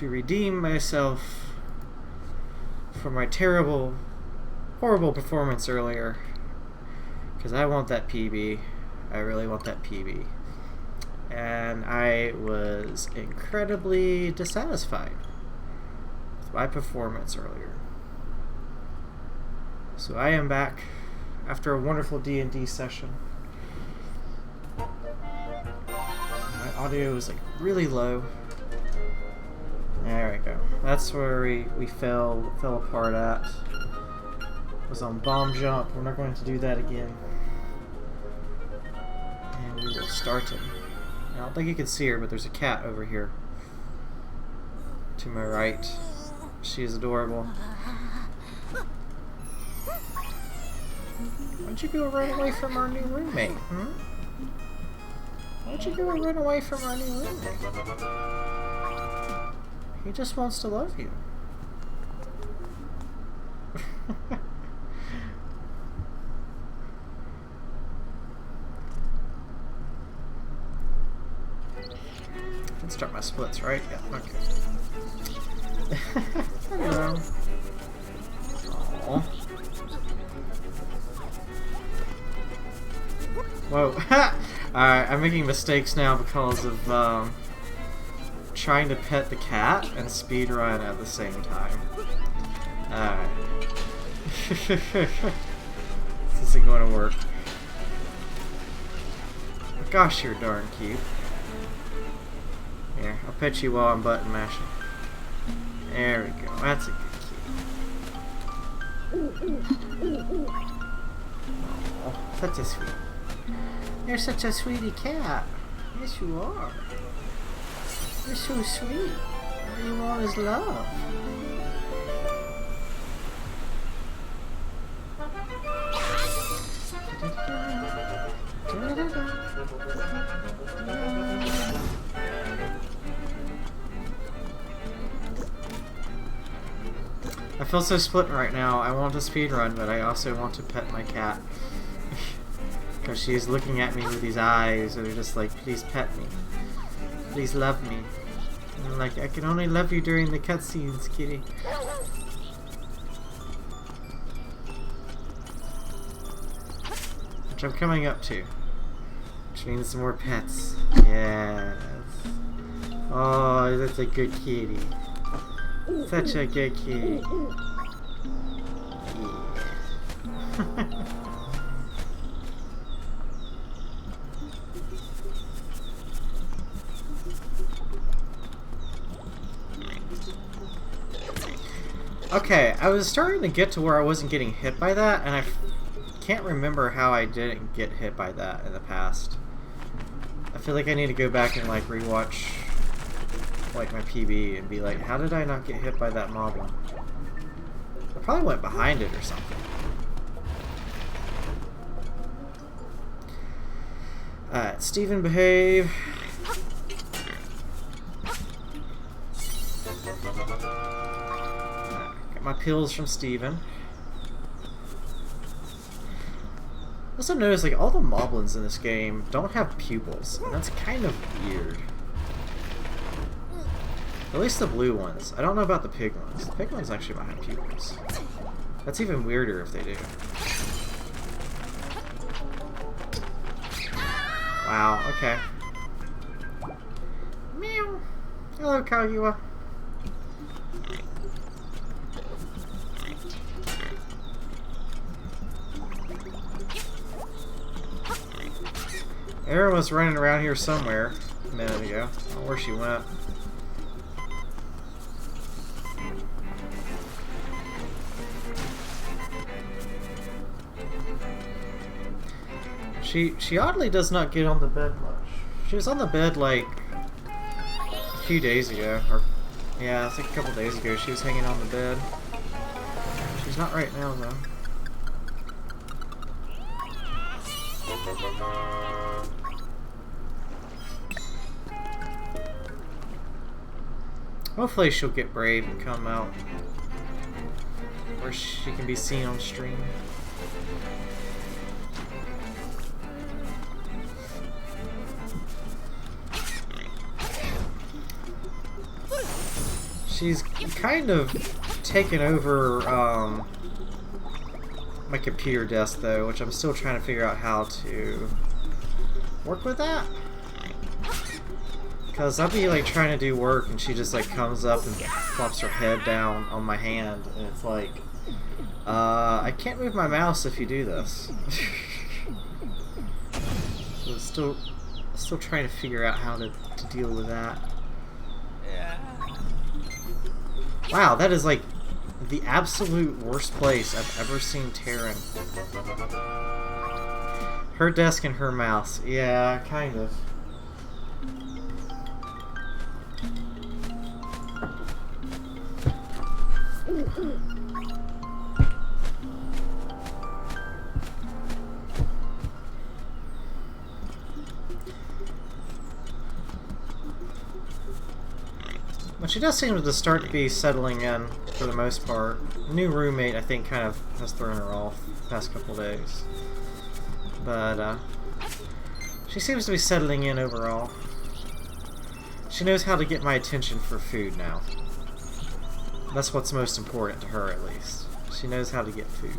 to redeem myself for my terrible, horrible performance earlier. Because I want that PB. I really want that PB. And I was incredibly dissatisfied with my performance earlier. So I am back after a wonderful D&D session. My audio is like really low. There we go. That's where we fell apart at. Was on bomb jump. We're not going to do that again. And we will start it. I don't think you can see her, but there's a cat over here to my right. She is adorable. Why'd you go run away from our new roommate? Why'd you go run away from our new roommate? He just wants to love you. I can start my splits, right? Yeah, okay. Hello. Aww. Whoa. Alright, I'm making mistakes now because of trying to pet the cat and speedrun at the same time. Alright. This isn't going to work. Gosh, you're darn cute. Here, I'll pet you while I'm button mashing. There we go. That's a good kitty. Oh, such a sweet. You're such a sweetie cat. Yes, you are. You're so sweet. All you want is love. I feel so split right now. I want to speedrun, but I also want to pet my cat. Because she's looking at me with these eyes that are just like, please pet me. Please love me. And I'm like, I can only love you during the cutscenes, kitty. Which I'm coming up to. Which means some more pets. Yes. Oh, that's a good kitty. Such a good kitty. Yeah. Okay, I was starting to get to where I wasn't getting hit by that, and I can't remember how I didn't get hit by that in the past. I feel like I need to go back and like rewatch like my PB and be like, how did I not get hit by that moblin? I probably went behind it or something. Alright, Steven, behave. Got my pills from Steven. Also notice like all the moblins in this game don't have pupils, and that's kind of weird. At least the blue ones. I don't know about the pig ones. The pig ones actually might have pupils. That's even weirder if they do. Wow, okay. Meow. Hello, Kaguya. Erin was running around here somewhere a minute ago. I don't know where she went. She oddly does not get on the bed much. She was on the bed like a few days ago, or yeah, I think a couple days ago she was hanging on the bed. She's not right now though. Hopefully she'll get brave and come out where she can be seen on stream. She's kind of taken over my computer desk though, which I'm still trying to figure out how to work with that. Because I'll be like trying to do work and she just like comes up and flops her head down on my hand and it's like, I can't move my mouse if you do this. So still trying to figure out how to deal with that. Wow, that is like the absolute worst place I've ever seen Taryn. Her desk and her mouse. Yeah, kind of. But she does seem to start to be settling in for the most part. New roommate, I think, kind of has thrown her off the past couple days. But, she seems to be settling in overall. She knows how to get my attention for food now. That's what's most important to her, at least. She knows how to get food.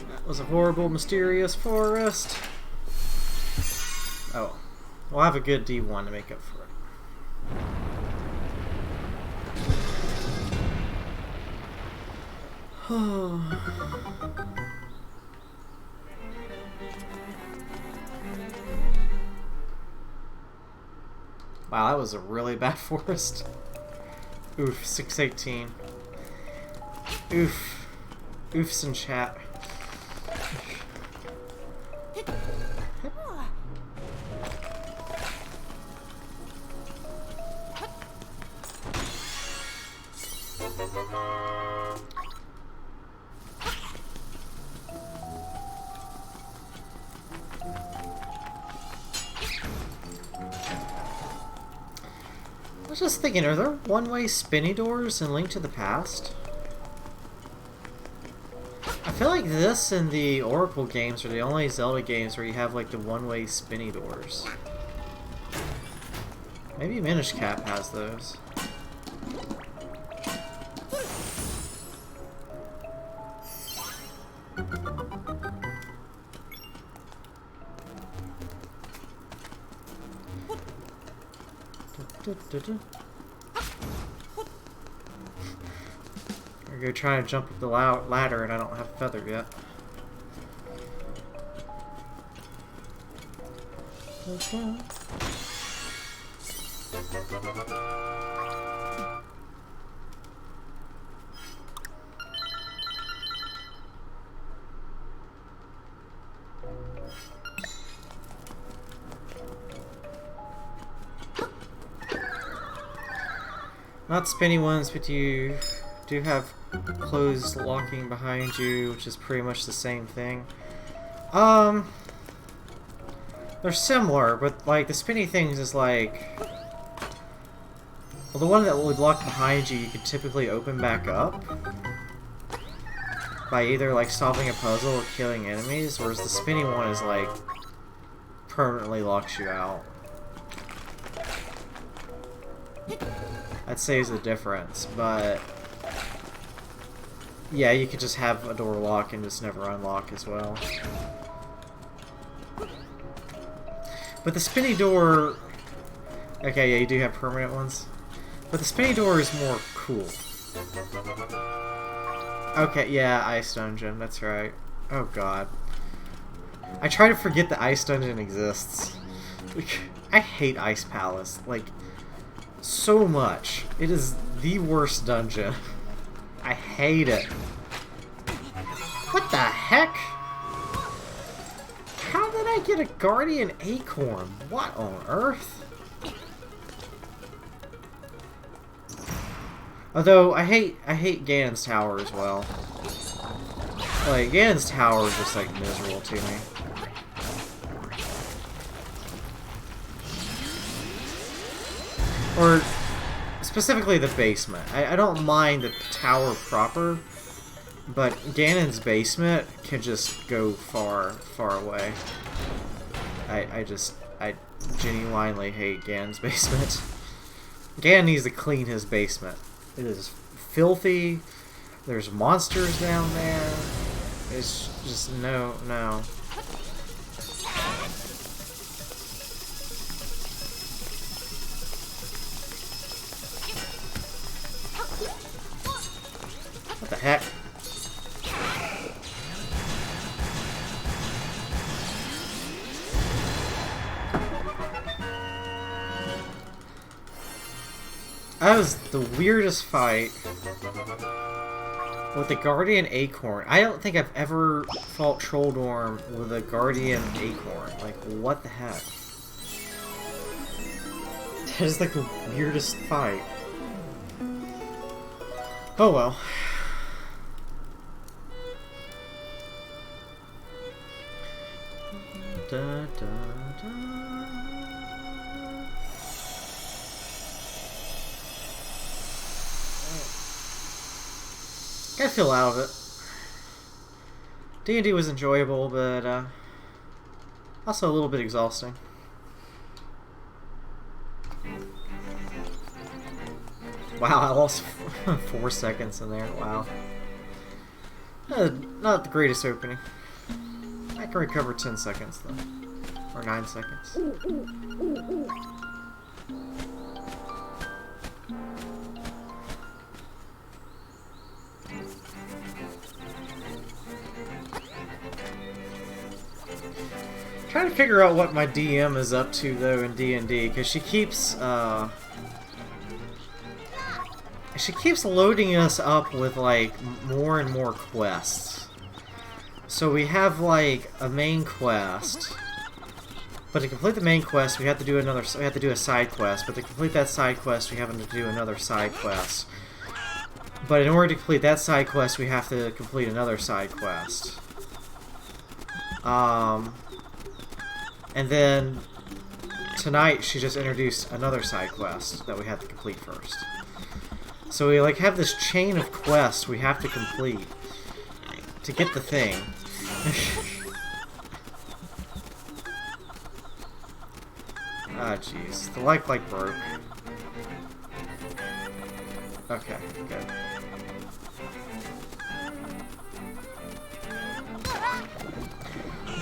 That was a horrible, mysterious forest. Oh. We'll have a good D1 to make up for it. Wow, that was a really bad forest. Oof, 618. Oof. Oofs in chat. I was just thinking, are there one-way spinny doors in Link to the Past? I feel like this and the Oracle games are the only Zelda games where you have like the one-way spinny doors. Maybe Minish Cap has those. I go trying to jump up the ladder and I don't have a feather yet. Not spinny ones, but you do have closed locking behind you, which is pretty much the same thing. They're similar, but like the spinny things is like, well, the one that would lock behind you, you could typically open back up by either like solving a puzzle or killing enemies, whereas the spinny one is like permanently locks you out. I'd say is the difference, but yeah, you could just have a door lock and just never unlock as well. But the spinny door, okay, yeah, you do have permanent ones, but the spinny door is more cool. Okay, yeah, Ice Dungeon, that's right. Oh god. I try to forget the Ice Dungeon exists. I hate Ice Palace, like, so much. It is the worst dungeon. I hate it. What the heck? How did I get a Guardian Acorn? What on earth? Although I hate Ganon's Tower as well. Like Ganon's Tower is just like miserable to me. Specifically the basement. I don't mind the tower proper, but Ganon's basement can just go far, far away. I genuinely hate Ganon's basement. Ganon needs to clean his basement. It is filthy. There's monsters down there. It's just no. What the heck? That was the weirdest fight with the Guardian Acorn. I don't think I've ever fought Trolldorm with a Guardian Acorn. Like, what the heck? That is like the weirdest fight. Oh well. Da, da, da. I feel out of it. D&D was enjoyable, but also a little bit exhausting. Wow, I lost 4 seconds in there. Wow. Not the greatest opening. I can recover 10 seconds though. Or 9 seconds. Trying to figure out what my DM is up to though in D&D, because she keeps loading us up with like more and more quests. So we have like a main quest, but to complete the main quest we have to do a side quest. But to complete that side quest we have to do another side quest. But in order to complete that side quest we have to complete another side quest. And then tonight she just introduced another side quest that we have to complete first. So we like have this chain of quests we have to complete to get the thing. Ah, jeez. The light broke. Okay, good.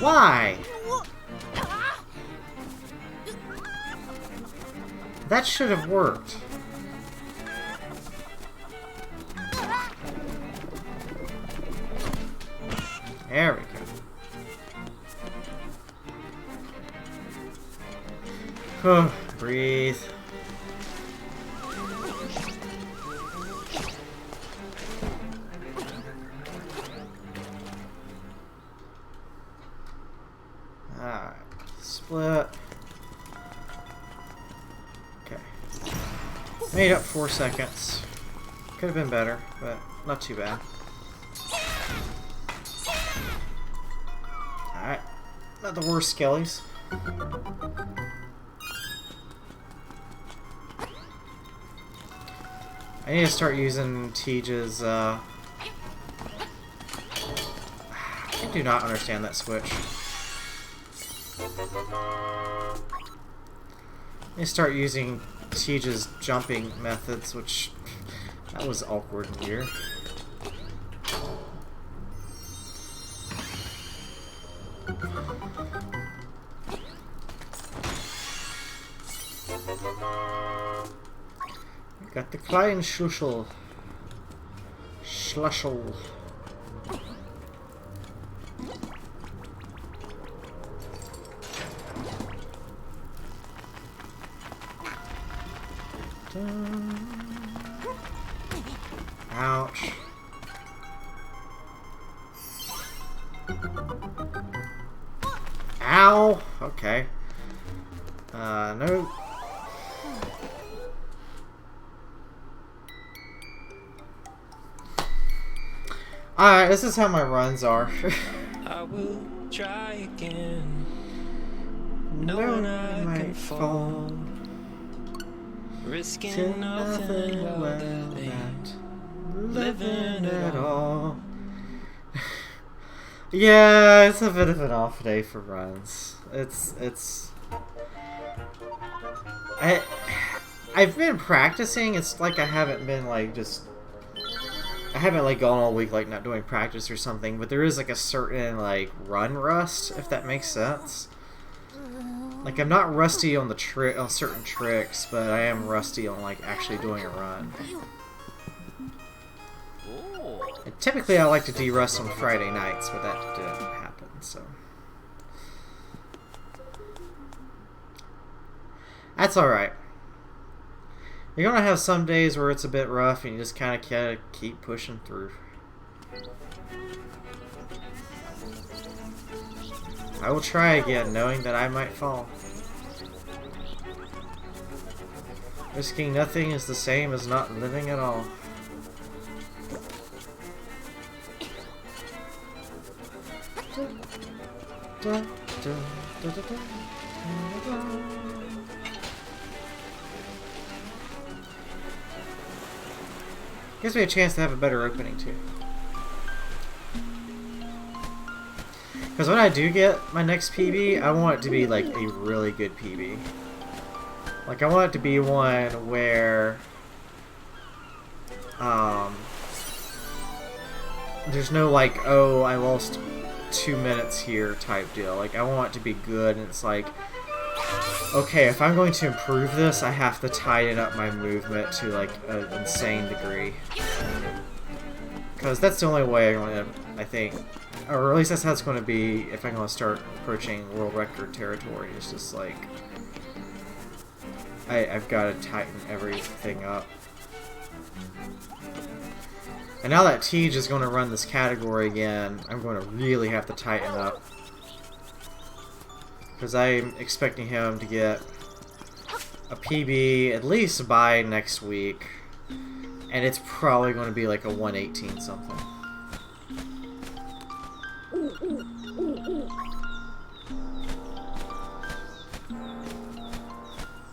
Why? That should have worked. There we go. Breathe. Alright. Split. Okay. Made up 4 seconds. Could have been better, but not too bad. Alright. Not the worst skellies. I need to start using Tiege's, I do not understand that switch. I need to start using Tiege's jumping methods, which, that was awkward and weird. Got the kleinen Schlussel. Schlussel. Ouch. Ow! Okay. No. Alright, this is how my runs are. I will try again. Knowing I might fall. risking nothing while well, they not living at all. Yeah, it's a bit of an off day for runs. I've been practicing. It's like I haven't been like I haven't like gone all week like not doing practice or something, but there is like a certain like run rust, if that makes sense. Like I'm not rusty on on certain tricks, but I am rusty on like actually doing a run. And typically I like to de-rust on Friday nights, but that didn't happen, so. That's alright. You're gonna have some days where it's a bit rough and you just kinda gotta keep pushing through. I will try again, knowing that I might fall. Risking nothing is the same as not living at all. Gives me a chance to have a better opening too. Because when I do get my next PB, I want it to be like a really good PB. Like I want it to be one where there's no like, oh, I lost 2 minutes here type deal. Like I want it to be good, and it's like, okay, if I'm going to improve this, I have to tighten up my movement to like an insane degree. Because that's the only way I'm going to, I think, or at least that's how it's going to be if I'm going to start approaching world record territory. It's just like, I've got to tighten everything up. And now that Tej is going to run this category again, I'm going to really have to tighten up. Because I'm expecting him to get a PB at least by next week. And it's probably going to be like a 118 something.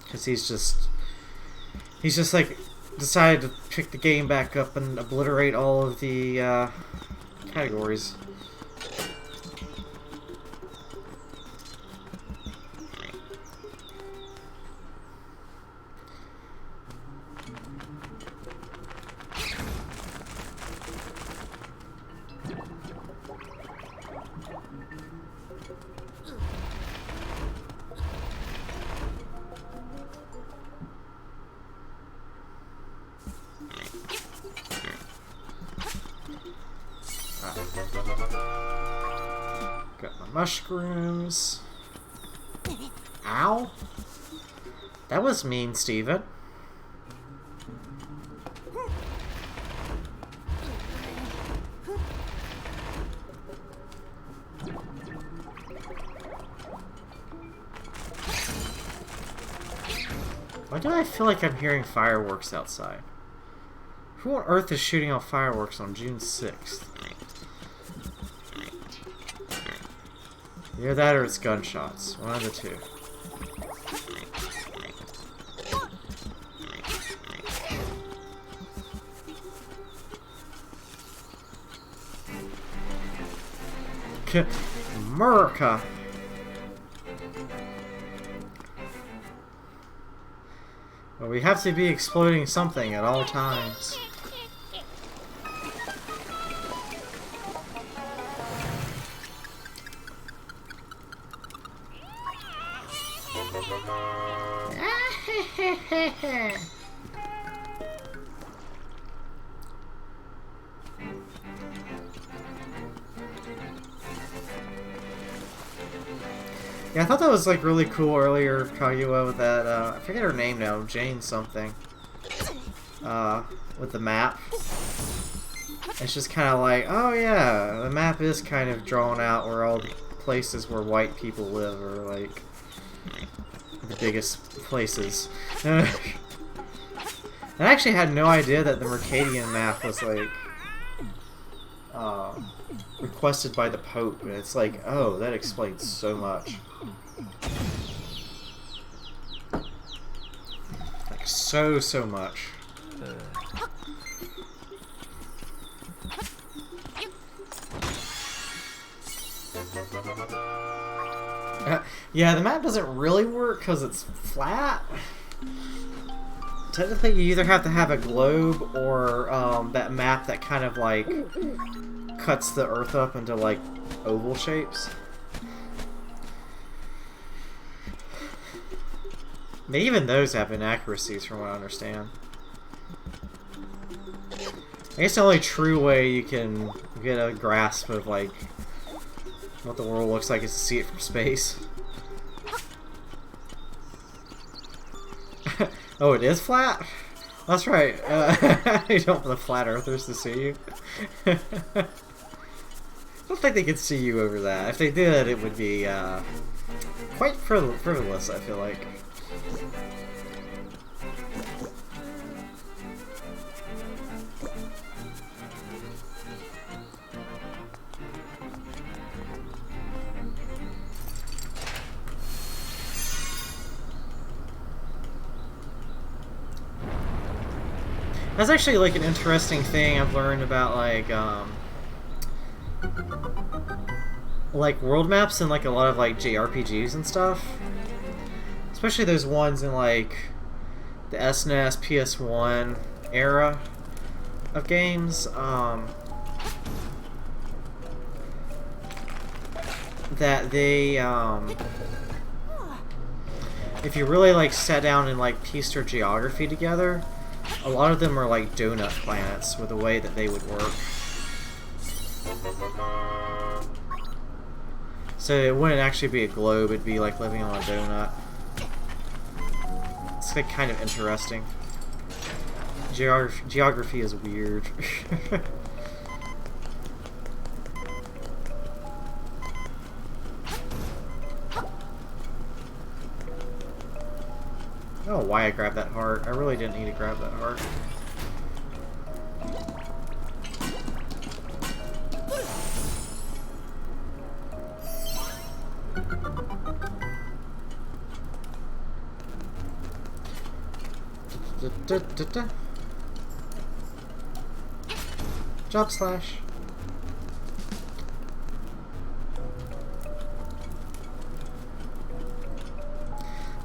Because he's just like decided to pick the game back up and obliterate all of the categories. Got my mushrooms. Ow! That was mean, Steven. Why do I feel like I'm hearing fireworks outside? Who on earth is shooting off fireworks on June 6th? Either that or it's gunshots. One of the two. America! Well, we have to be exploding something at all times. Yeah, I thought that was like really cool earlier, Kaguya, with that, I forget her name now, Jane something, with the map. It's just kind of like, oh yeah, the map is kind of drawn out where all the places where white people live are like the biggest places. I actually had no idea that the Mercadian map was like requested by the Pope, and it's like, oh, that explains so much. so much. Yeah, the map doesn't really work because it's flat. Technically, you either have to have a globe or that map that kind of like cuts the Earth up into like oval shapes. Even those have inaccuracies from what I understand. I guess the only true way you can get a grasp of like what the world looks like is to see it from space. Oh, it is flat? That's right. You don't want the flat earthers to see you. I don't think they could see you over that. If they did, it would be quite frivolous, I feel like. That's actually like an interesting thing I've learned about like world maps and like a lot of like JRPGs and stuff. Especially those ones in like the SNES, PS1 era of games. That they if you really like sat down and like pieced their geography together, a lot of them are like donut planets with the way that they would work. So it wouldn't actually be a globe, it'd be like living on a donut. It's like kind of interesting. Geography is weird. I don't know why I grabbed that heart. I really didn't need to grab that heart. Jump slash.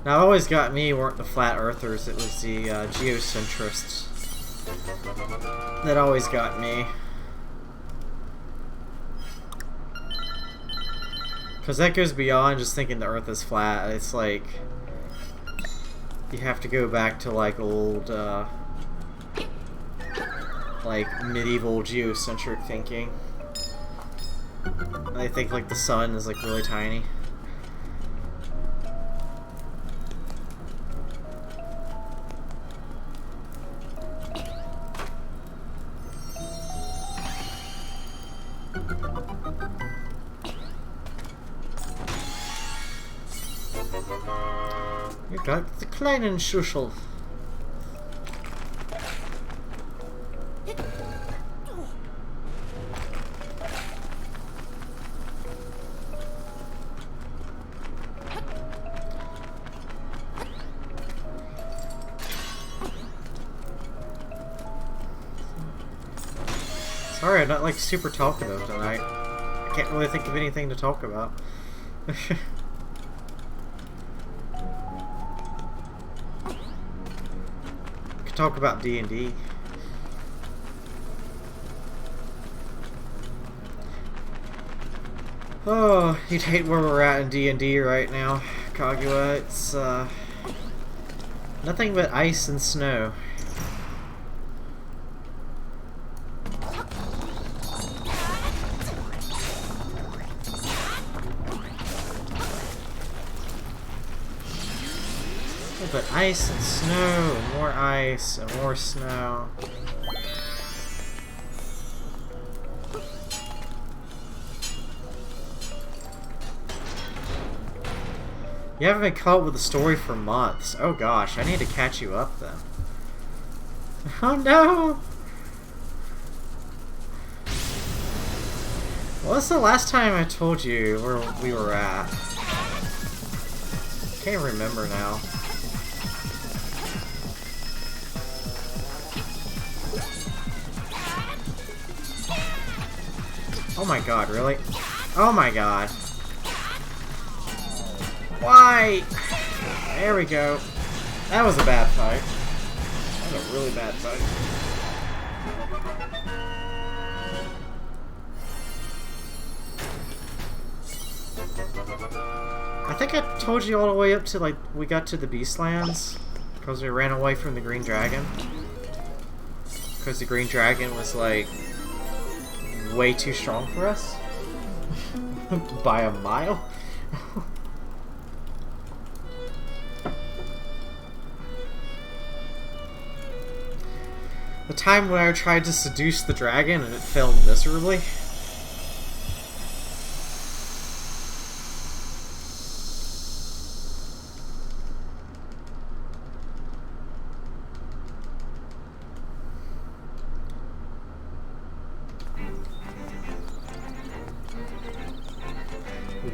Now, what always got me weren't the flat earthers, it was the geocentrists that always got me. Because that goes beyond just thinking the earth is flat. It's like you have to go back to like old like medieval geocentric thinking. They think like the sun is like really tiny. You got the kleinen Schuschel. Sorry, I'm not like super talkative tonight. I can't really think of anything to talk about. Could talk about D&D. Oh, you'd hate where we're at in D&D right now, Kaguya. It's nothing but ice and snow. But ice and snow, and more ice, and more snow. You haven't been caught up with the story for months. Oh gosh, I need to catch you up then. Oh no! What's the last time I told you where we were at? Can't remember now. my god, really? Oh my god. Why? There we go. That was a bad fight. That was a really bad fight. I think I told you all the way up to, like, we got to the Beastlands. Because we ran away from the Green Dragon. Because the Green Dragon was, like, way too strong for us. By a mile. The time when I tried to seduce the dragon and it failed miserably.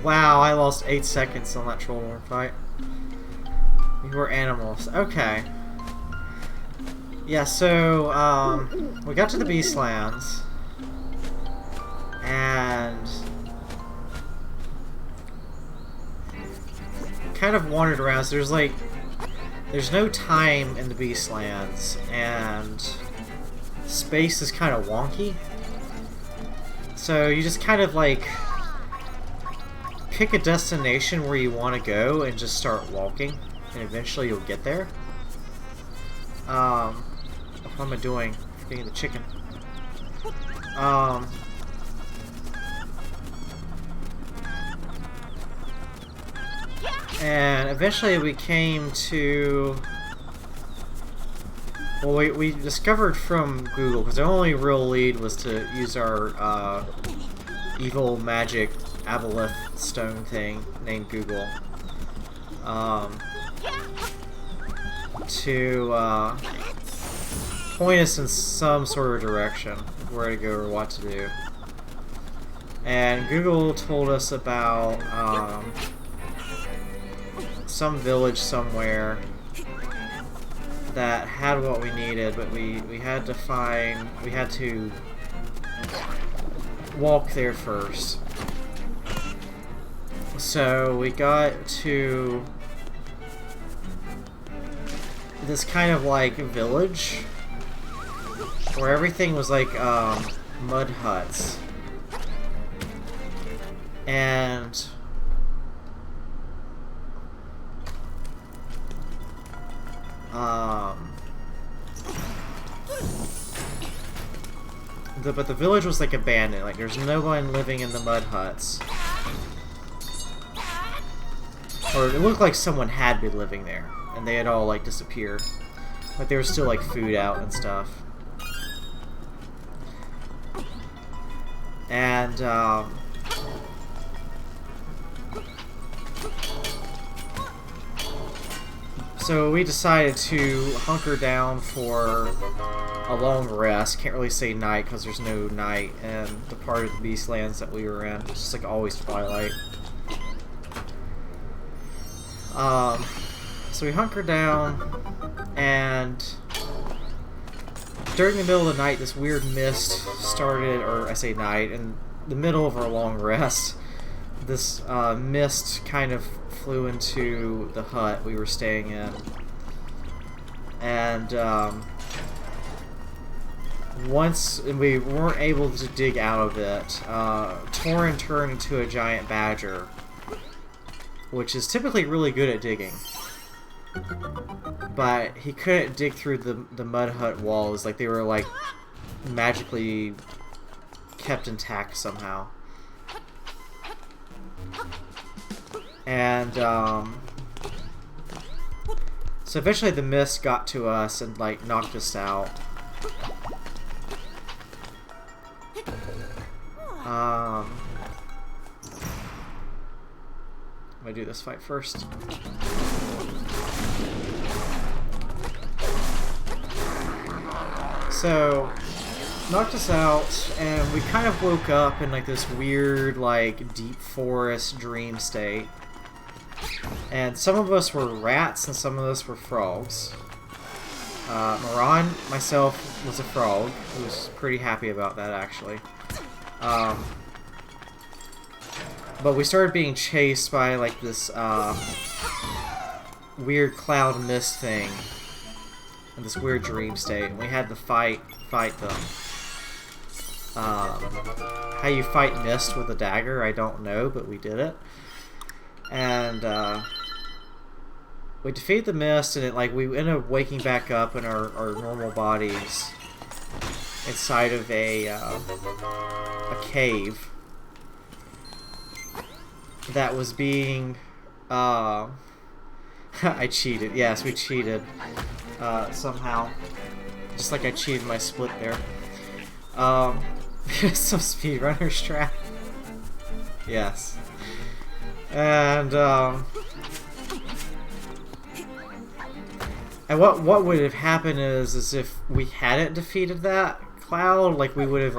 Wow, I lost 8 seconds on that Trollworm fight. You were animals. Okay. Yeah, so, we got to the Beastlands. And kind of wandered around. So there's no time in the Beastlands, and space is kind of wonky. So you just kind of, like, pick a destination where you want to go and just start walking, and eventually you'll get there. What am I doing? Getting the chicken. And eventually we came to... Well, we discovered from Google, because the only real lead was to use our evil magic aboleth stone thing named Google to point us in some sort of direction of where to go or what to do. And Google told us about some village somewhere that had what we needed, but we had to walk there first. So we got to this kind of like village where everything was like mud huts, and but the village was like abandoned. Like there's no one living in the mud huts. Or it looked like someone had been living there, and they had all, like, disappeared. Like, there was still, like, food out and stuff. And, so we decided to hunker down for a long rest. Can't really say night, because there's no night in the part of the Beastlands that we were in. It's just, like, always twilight. So we hunkered down, and during the middle of the night, this weird mist started, or I say night, in the middle of our long rest, this mist kind of flew into the hut we were staying in, and once we weren't able to dig out of it, Torin turned into a giant badger, which is typically really good at digging. But he couldn't dig through the mud hut walls, like they were like magically kept intact somehow. And so eventually the mist got to us and like knocked us out. I'm gonna do this fight first. So, knocked us out, and we kind of woke up in like this weird, like, deep forest dream state. And some of us were rats, and some of us were frogs. Moran, myself, was a frog. I was pretty happy about that, actually. But we started being chased by like this weird cloud mist thing in this weird dream state, and we had to fight them. How you fight mist with a dagger, I don't know, but we did it. And we defeat the mist, and we ended up waking back up in our normal bodies inside of a cave that was being I cheated. Yes, we cheated somehow, just like I cheated my split there. Some speedrunner strat. Yes. And what would have happened is if we hadn't defeated that cloud, like we would have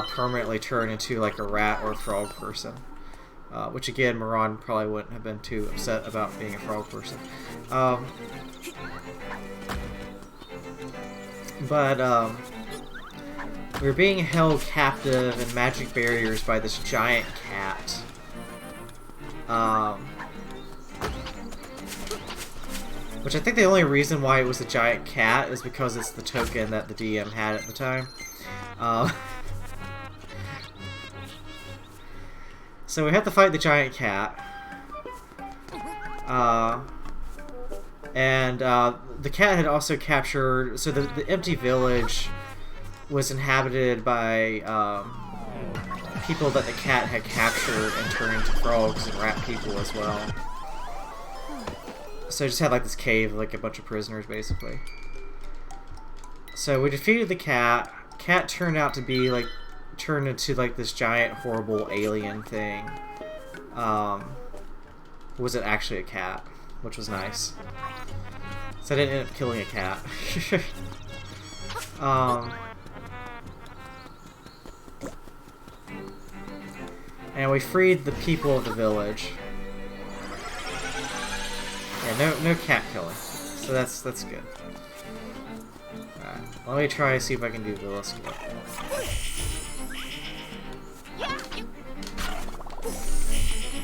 permanently turned into like a rat or a frog person. Which again, Moran probably wouldn't have been too upset about being a frog person. We were being held captive in magic barriers by this giant cat. Which I think the only reason why it was a giant cat is because it's the token that the DM had at the time. So we had to fight the giant cat. The cat had also captured... So the empty village was inhabited by people that the cat had captured and turned into frogs and rat people as well. So it just had like this cave, like a bunch of prisoners basically. So we defeated the cat. Cat turned out to be like turned into like this giant horrible alien thing. Was it actually a cat, which was nice. So I didn't end up killing a cat. And we freed the people of the village. Yeah, no cat killing. So that's good. Alright, let me try to see if I can do the list.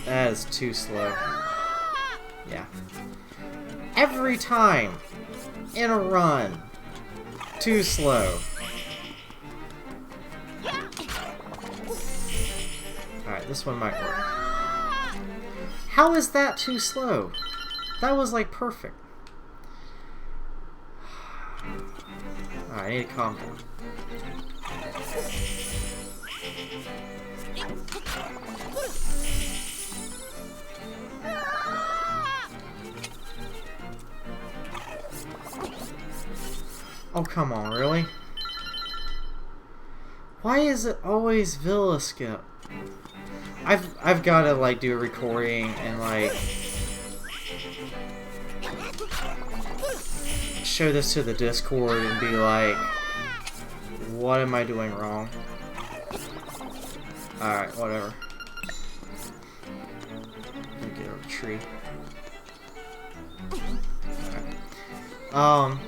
That is too slow. Yeah. Every time in a run. Too slow. Alright, this one might work. How is that too slow? That was like perfect. Alright, I need to calm down. Oh, come on, really? Why is it always Villa Skip? I've got to like do a recording and like show this to the Discord and be like, what am I doing wrong? Alright, whatever. Let me get a tree. Alright.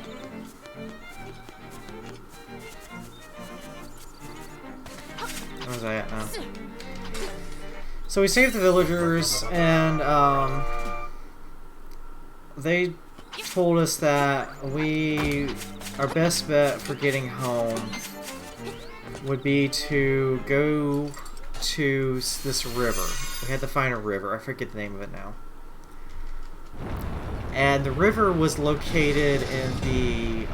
Where's I at now? So we saved the villagers, and they told us that our best bet for getting home would be to go to this river. We had to find a river. I forget the name of it now. And the river was located in the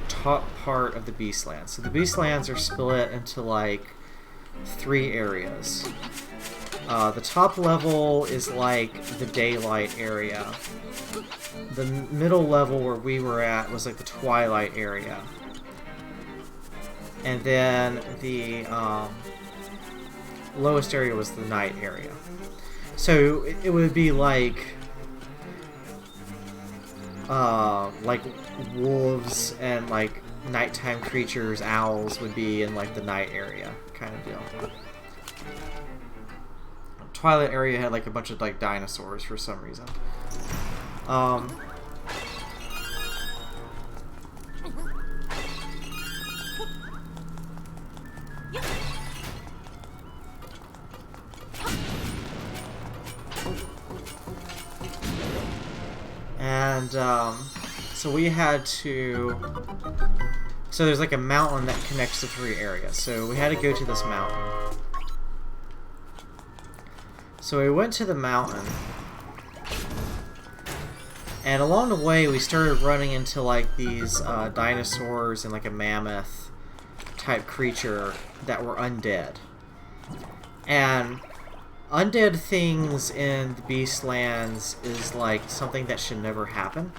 top part of the Beastlands. So the Beastlands are split into like 3 areas. The top level is like the daylight area. The middle level where we were at was like the twilight area. And then the lowest area was the night area. So it would be like wolves and like nighttime creatures, owls would be in like the night area kind of deal. Twilight area had like a bunch of like dinosaurs for some reason. And so we had to. So there's like a mountain that connects the three areas. So we had to go to this mountain. So we went to the mountain. And along the way, we started running into like these dinosaurs and like a mammoth type creature that were undead. And undead things in the Beastlands is like something that should never happen.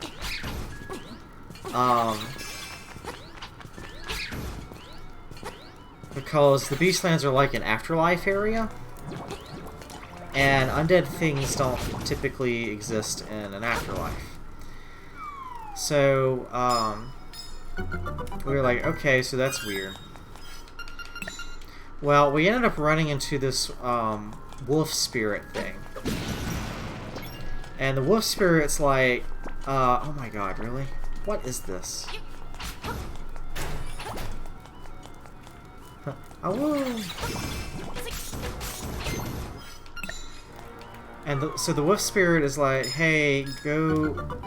Because the Beastlands are like an afterlife area. And undead things don't typically exist in an afterlife. So, we were like, okay, so that's weird. Well, we ended up running into this, wolf spirit thing. And the wolf spirit's like, oh my god, really? What is this? Oh, and so the wolf spirit is like, hey, go...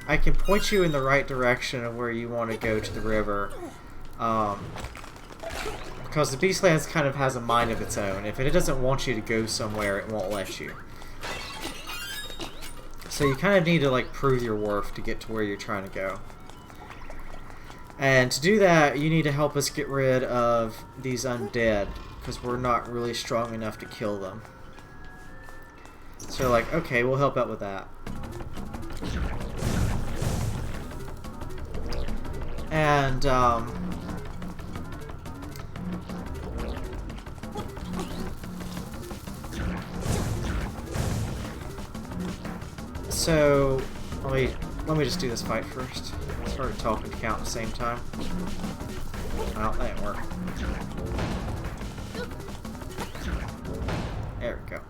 I can point you in the right direction of where you want to go to the river. Because the Beastlands kind of has a mind of its own. If it doesn't want you to go somewhere, it won't let you. So you kind of need to like prove your worth to get to where you're trying to go. And to do that, you need to help us get rid of these undead, because we're not really strong enough to kill them. So like, okay, we'll help out with that. And, so, let me just do this fight first. Started talking to count at the same time. Well, that didn't work. There we go.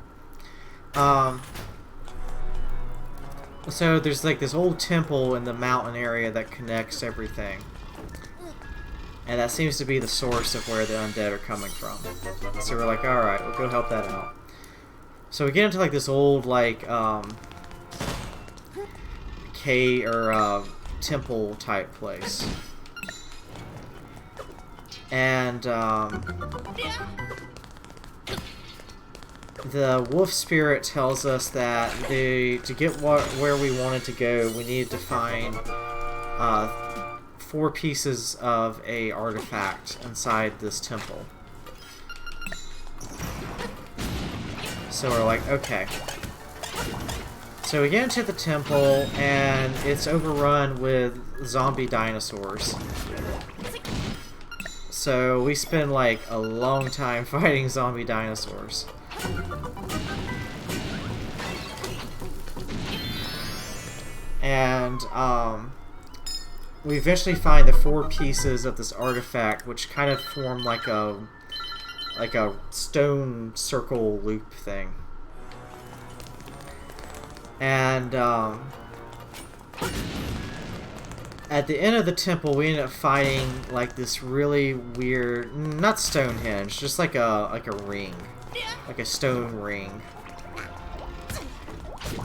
So there's like this old temple in the mountain area that connects everything. And that seems to be the source of where the undead are coming from. So we're like, alright, we'll go help that out. So we get into like this old like cave or temple type place. And the wolf spirit tells us that to get where we wanted to go, we needed to find 4 pieces of a artifact inside this temple. So we're like, okay. So we get into the temple, and it's overrun with zombie dinosaurs. So we spend like a long time fighting zombie dinosaurs. And we eventually find the 4 pieces of this artifact, which kind of form like a stone circle loop thing. And at the end of the temple, we end up fighting like this really weird, not Stonehenge, just like a ring, like a stone ring.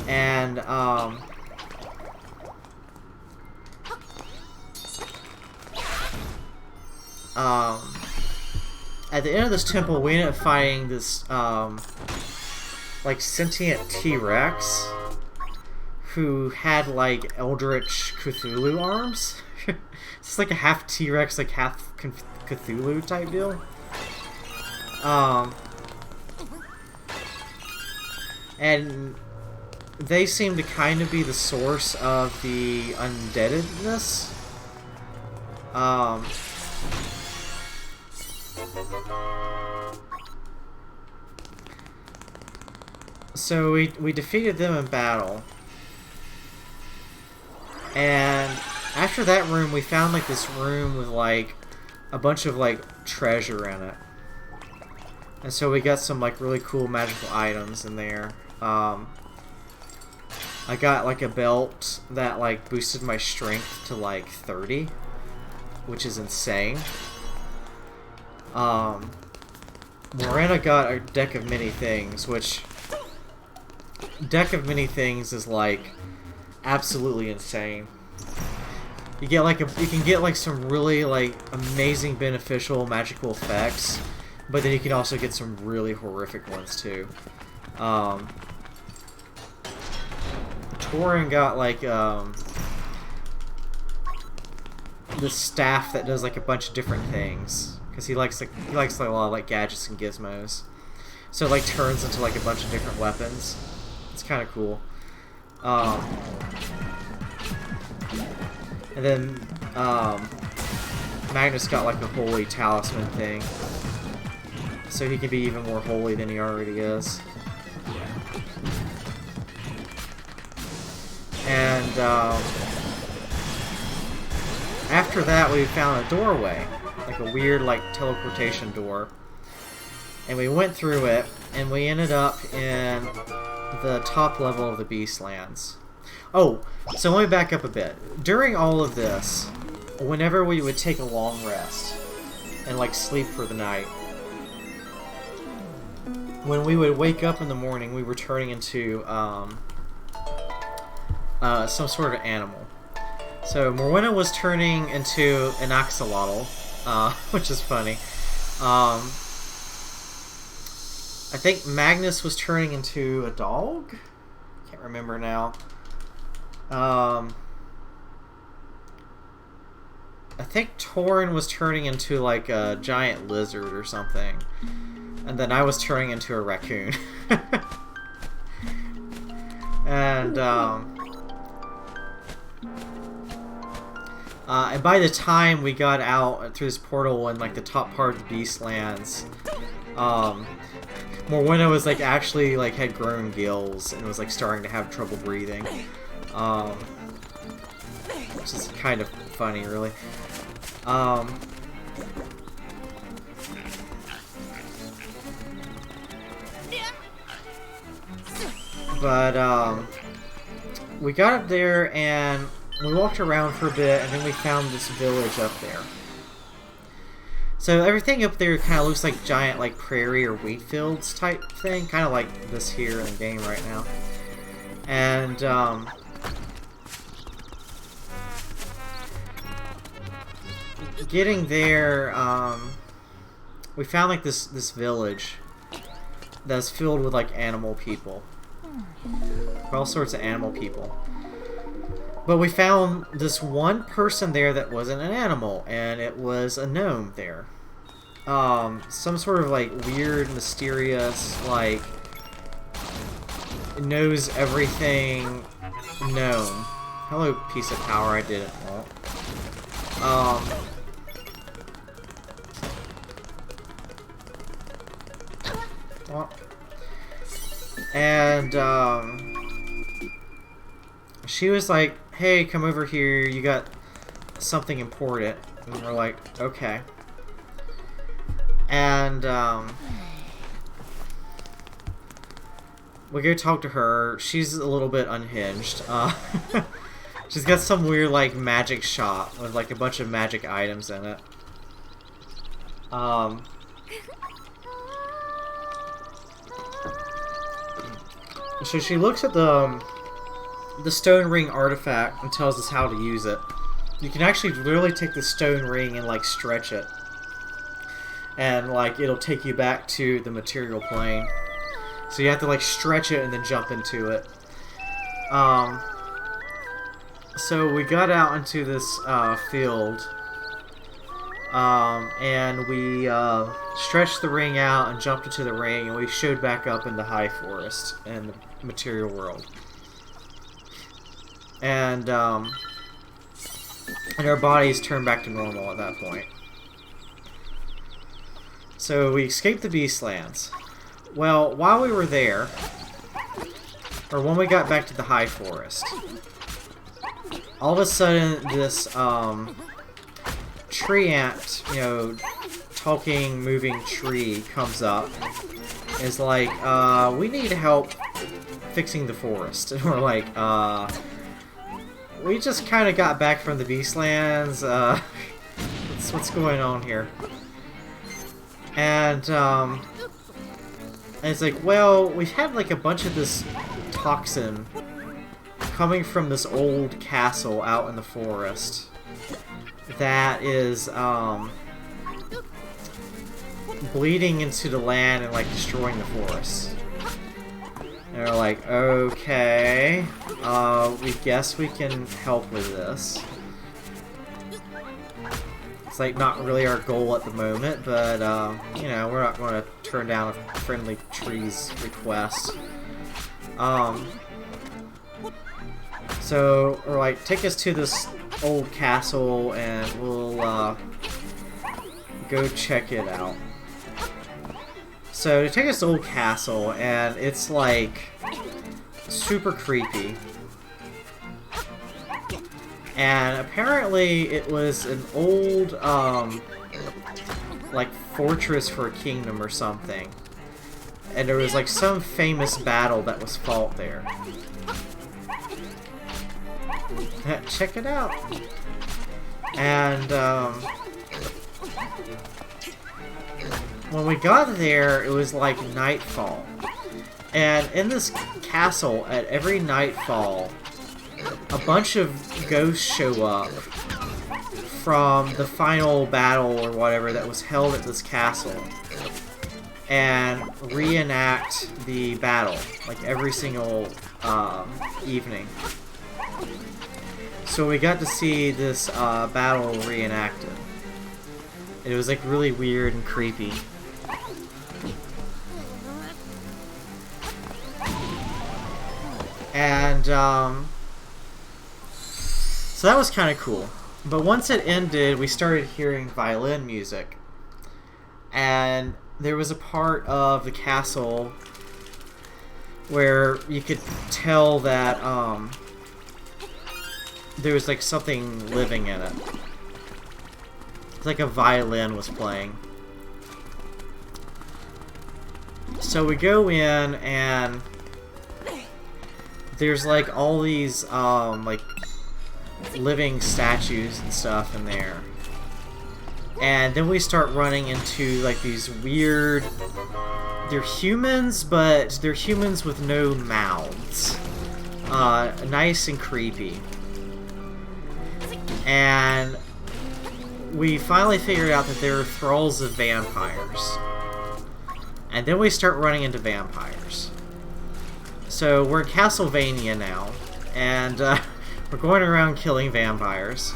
And at the end of this temple, we end up fighting this like sentient T-Rex who had like Eldritch Cthulhu arms. It's like a half T-Rex, like half Cthulhu type deal. And they seem to kind of be the source of the undeadedness. So we defeated them in battle. And after that room, we found like this room with like a bunch of like treasure in it. And so we got some like really cool magical items in there. I got like a belt that like boosted my strength to like 30, which is insane. Morena got a deck of many things, which deck of many things is like absolutely insane. You get like you can get like some really like amazing beneficial magical effects, but then you can also get some really horrific ones too. Torin got like this staff that does like a bunch of different things because he likes like a lot of like gadgets and gizmos. So it like turns into like a bunch of different weapons. It's kind of cool. And then Magnus got like a holy talisman thing, so he can be even more holy than he already is. And after that, we found a doorway, like a weird like teleportation door, and we went through it, and we ended up in the top level of the Beastlands. Oh, so let me back up a bit. During all of this, whenever we would take a long rest and like sleep for the night, when we would wake up in the morning, we were turning into some sort of animal. So Morwenna was turning into an axolotl, which is funny. I think Magnus was turning into a dog? Can't remember now. I think Torin was turning into like a giant lizard or something. And then I was turning into a raccoon. And by the time we got out through this portal in like the top part of the Beastlands, Morwenna was like actually like had grown gills and was like starting to have trouble breathing, which is kind of funny, really. But we got up there and we walked around for a bit, and then we found this village up there. So everything up there kind of looks like giant like prairie or wheat fields type thing, kind of like this here in the game right now. And getting there, we found like this village that's filled with like animal people, all sorts of animal people. But we found this one person there that wasn't an animal, and it was a gnome there. Some sort of like weird, mysterious, like knows everything gnome. Hello, piece of power I didn't want. And she was like, hey, come over here, you got something important. And we're like, okay. And we go talk to her. She's a little bit unhinged. She's got some weird like magic shop with like a bunch of magic items in it. So she looks at the stone ring artifact and tells us how to use it. You can actually literally take the stone ring and like stretch it, and like it'll take you back to the material plane. So you have to like stretch it and then jump into it. So we got out into this field, and we stretched the ring out and jumped into the ring, and we showed back up in the high forest and the material world. And our bodies turned back to normal at that point. So we escaped the Beastlands. Well, while we were there, or when we got back to the high forest, all of a sudden this tree ant, you know, talking, moving tree comes up. Is like, we need help fixing the forest. And we're like, we just kind of got back from the Beastlands. What's going on here? And it's like, well, we've had like a bunch of this toxin coming from this old castle out in the forest that is bleeding into the land and like destroying the forest. And they're like, okay, we guess we can help with this. It's like not really our goal at the moment, but you know, we're not going to turn down a friendly tree's request. So we're like, take us to this old castle and we'll go check it out. So they take us to old castle and it's like super creepy. And apparently it was an old like fortress for a kingdom or something. And there was like some famous battle that was fought there. Check it out. And when we got there, it was like nightfall. And in this castle, at every nightfall, a bunch of ghosts show up from the final battle or whatever that was held at this castle and reenact the battle, like every single evening. So we got to see this battle reenacted. It was like really weird and creepy. And so that was kind of cool. But once it ended, we started hearing violin music. And there was a part of the castle where you could tell that there was like something living in it. It's like a violin was playing. So we go in and there's like all these like living statues and stuff in there. And then we start running into like these weird, they're humans, but they're humans with no mouths. Nice and creepy. And we finally figured out that they're thralls of vampires. And then we start running into vampires. So we're in Castlevania now, and we're going around killing vampires.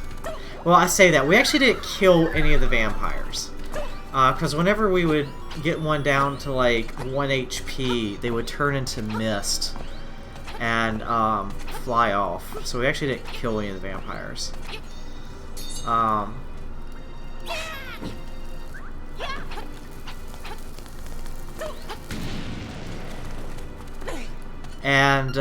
Well, I say that. We actually didn't kill any of the vampires. Because whenever we would get one down to like 1 HP, they would turn into mist and fly off. So we actually didn't kill any of the vampires. And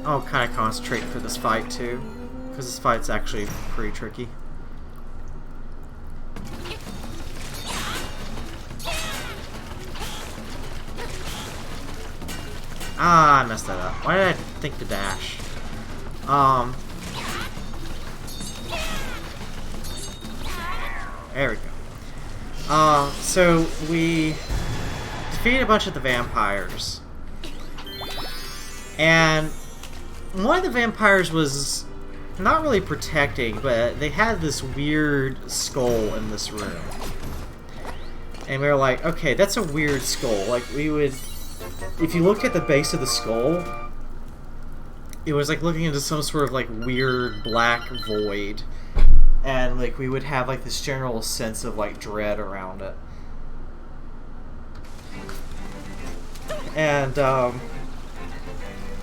I'll kind of concentrate for this fight too, because this fight's actually pretty tricky. Ah, I messed that up. Why did I think to dash? There we go. So we defeated a bunch of the vampires. And one of the vampires was not really protecting, but they had this weird skull in this room. And we were like, okay, that's a weird skull. Like, we would... If you looked at the base of the skull, it was like looking into some sort of like weird black void. And like we would have like this general sense of like dread around it. And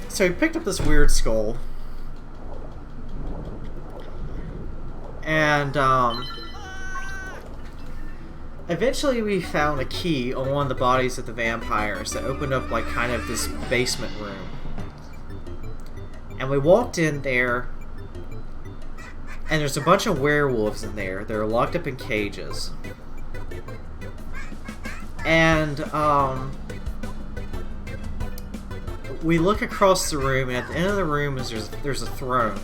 so we picked up this weird skull. And eventually we found a key on one of the bodies of the vampires that opened up like kind of this basement room. And we walked in there, and there's a bunch of werewolves in there. They're locked up in cages. And we look across the room, and at the end of the room is there's a throne.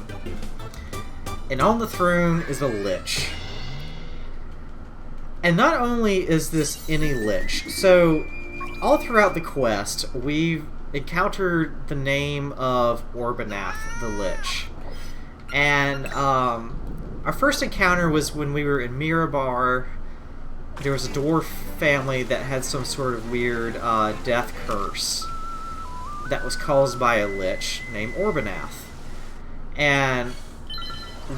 And on the throne is a lich. And not only is this any lich, so all throughout the quest, we've encountered the name of Orbanath the Lich. And our first encounter was when we were in Mirabar. There was a dwarf family that had some sort of weird death curse that was caused by a lich named Orbanath. And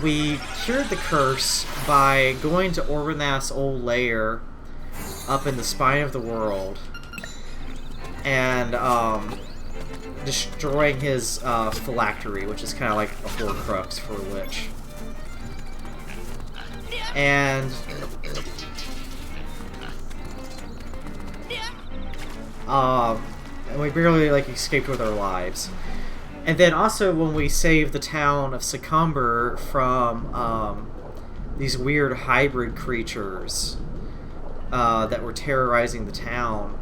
we cured the curse by going to Orbanath's old lair up in the spine of the world and destroying his phylactery, which is kind of like a Horcrux for a lich. And we barely like escaped with our lives. And then also when we saved the town of Succumber from these weird hybrid creatures that were terrorizing the town,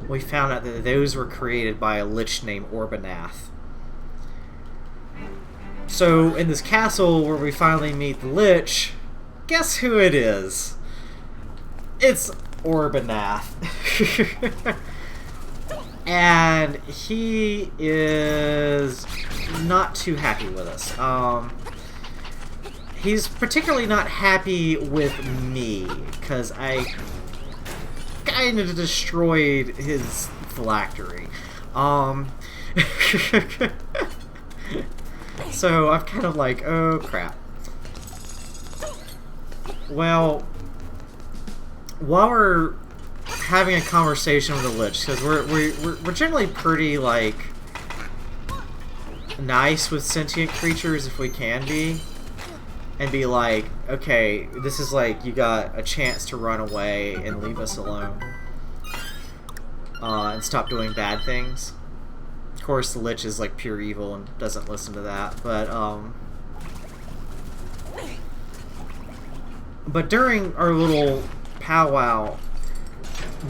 we found out that those were created by a lich named Orbanath. So in this castle where we finally meet the lich, guess who it is? It's Orbanath. And he is not too happy with us. He's particularly not happy with me, because I kind of destroyed his phylactery. So I'm kind of like, oh crap. Well, while we're having a conversation with the lich, because we're generally pretty like nice with sentient creatures if we can be, and be like, okay, this is like you got a chance to run away and leave us alone, and stop doing bad things. Of course, the lich is like pure evil and doesn't listen to that, but during our little powwow,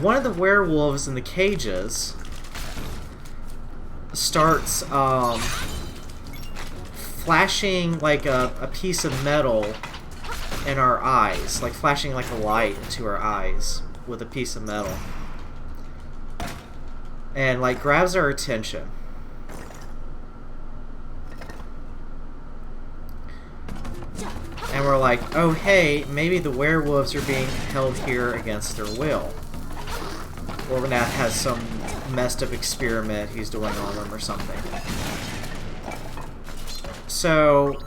one of the werewolves in the cages starts flashing like a piece of metal in our eyes, like flashing like a light into our eyes with a piece of metal, and like grabs our attention. And we're like, oh hey, maybe the werewolves are being held here against their will. Orbanath has some messed up experiment he's doing on them or something. So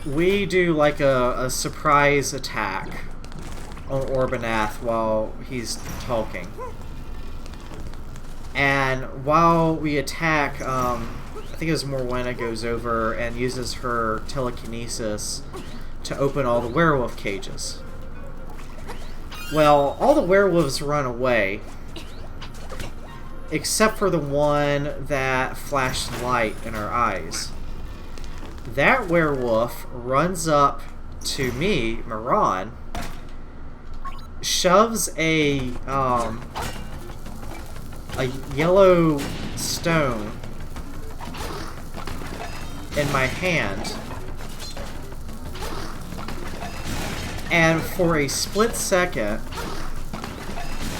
we do like a surprise attack on Orbanath while he's talking. And while we attack, I think it was Morwenna goes over and uses her telekinesis to open all the werewolf cages. Well, all the werewolves run away, except for the one that flashed light in our eyes. That werewolf runs up to me, Miran, shoves a yellow stone in my hand, and for a split second,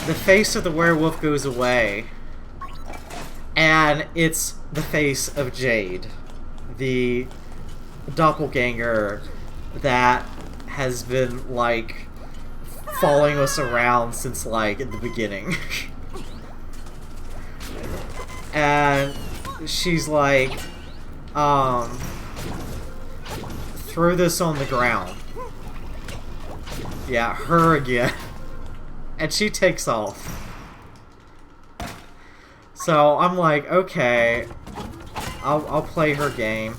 the face of the werewolf goes away, and it's the face of Jade, the doppelganger that has been, like, following us around since, like, in the beginning. And she's like, throw this on the ground. Yeah, her again. And she takes off. So I'm like, okay, I'll play her game.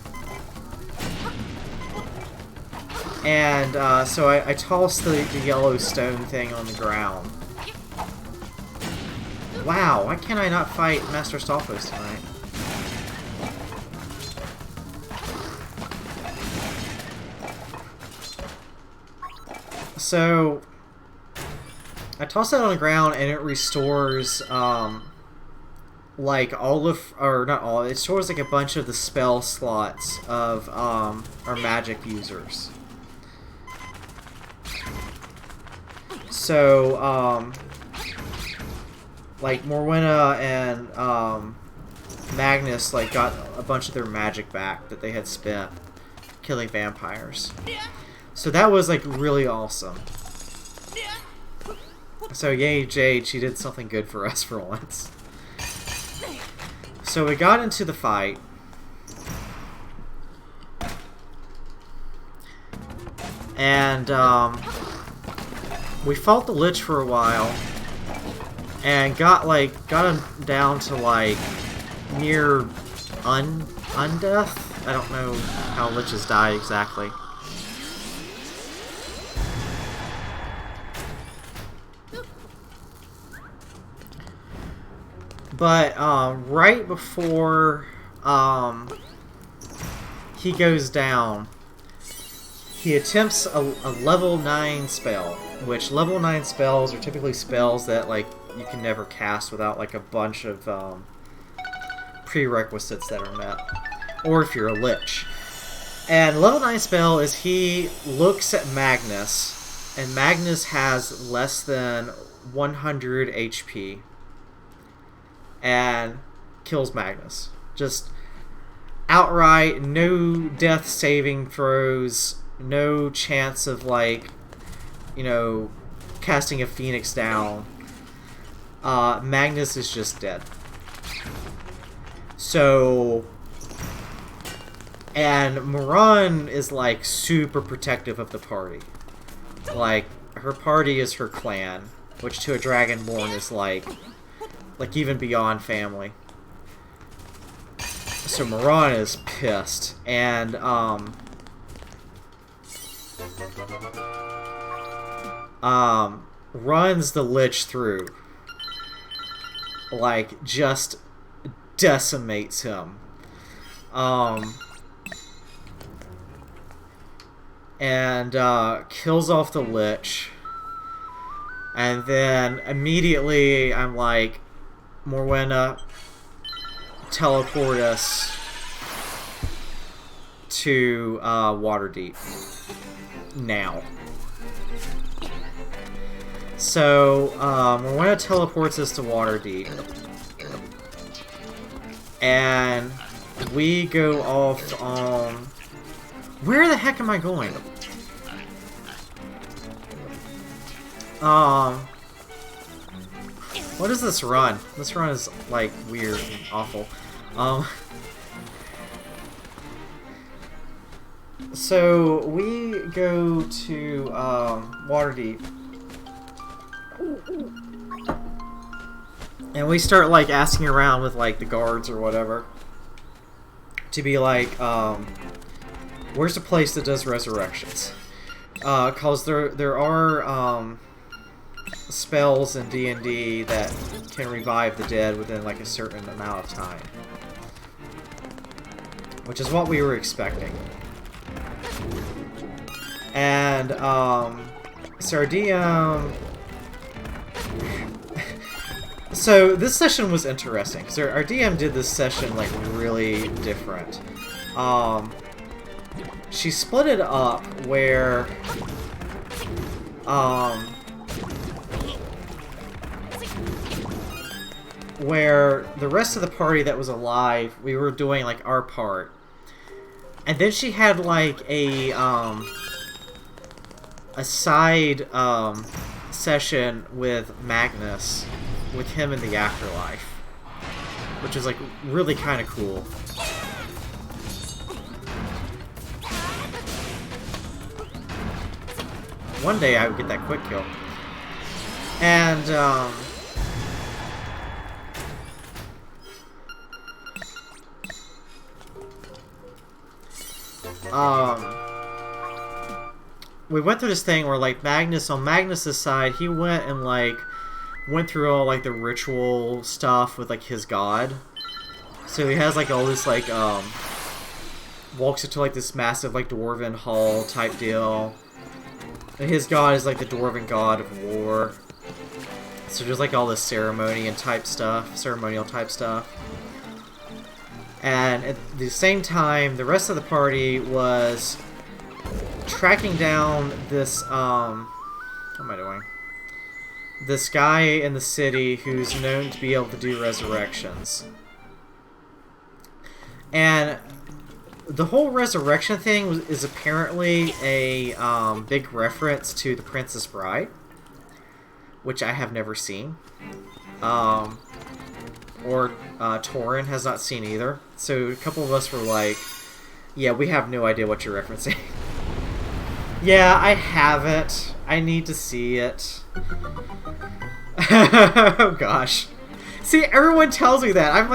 And so I toss the yellow stone thing on the ground. Wow, why can't I not fight Master Stalfos tonight? So I toss it on the ground and it restores like all of, or not all, it stores like a bunch of the spell slots of our magic users. So, like, Morwenna and, Magnus, like, got a bunch of their magic back that they had spent killing vampires. So that was, like, really awesome. So, yay, Jade, she did something good for us for once. So we got into the fight. And, we fought the Lich for a while. And got him down to, like, near undeath? I don't know how Liches die exactly. But, right before, he goes down, he attempts a level 9 spell, which level 9 spells are typically spells that, like, you can never cast without, like, a bunch of, prerequisites that are met. Or if you're a Lich. And level 9 spell is he looks at Magnus, and Magnus has less than 100 HP. And kills Magnus. Just outright, no death saving throws, no chance of, like, you know, casting a Phoenix down. Magnus is just dead. So, and Moran is, like, super protective of the party. Like, her party is her clan, which to a Dragonborn is, like even beyond family. So Moran is pissed, and, runs the Lich through. Like, just decimates him. And, kills off the Lich. And then, immediately, I'm like, Morwenna, teleport us to Waterdeep now. So Morwenna teleports us to Waterdeep, and we go off on. Where the heck am I going? What is this run? This run is, like, weird and awful. So we go to Waterdeep, and we start, like, asking around with, like, the guards or whatever to be like, where's a place that does resurrections? Cause there are spells in D&D that can revive the dead within, like, a certain amount of time, which is what we were expecting. And so our DM. So this session was interesting because our DM did this session, like, really different. She split it up where the rest of the party that was alive, we were doing, like, our part. And then she had, like, a side session with Magnus, with him in the afterlife, which is, like, really kind of cool. One day I would get that quick kill. And we went through this thing where, like, Magnus, on Magnus's side, he went and, like, went through all, like, the ritual stuff with, like, his god. So he has, like, all this, like, walks into, like, this massive, like, dwarven hall type deal. And his god is, like, the dwarven god of war. So there's, like, all this ceremonial type stuff. And at the same time, the rest of the party was tracking down this, what am I doing? this guy in the city who's known to be able to do resurrections. And the whole resurrection thing is apparently a big reference to The Princess Bride, which I have never seen. Or Torin has not seen either. So a couple of us were like, yeah, we have no idea what you're referencing. Yeah, I haven't. I need to see it. Oh gosh. See, everyone tells me that. I'm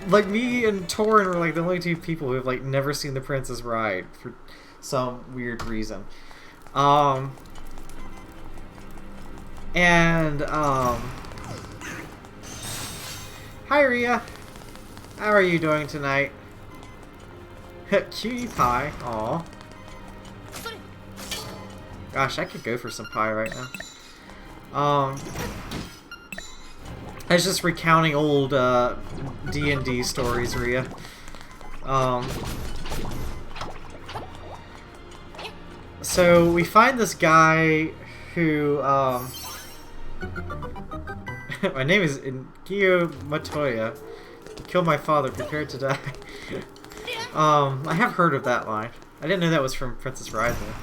like me and Torin are like the only two people who have like never seen The Princess Bride for some weird reason. Hi Rhea. How are you doing tonight? Cutie pie. Aw. Gosh, I could go for some pie right now. I was just recounting old D&D stories, Rhea. So we find this guy who my name is Ingio Matoya. Kill my father, prepared to die. I have heard of that line. I didn't know that was from Princess Bride though.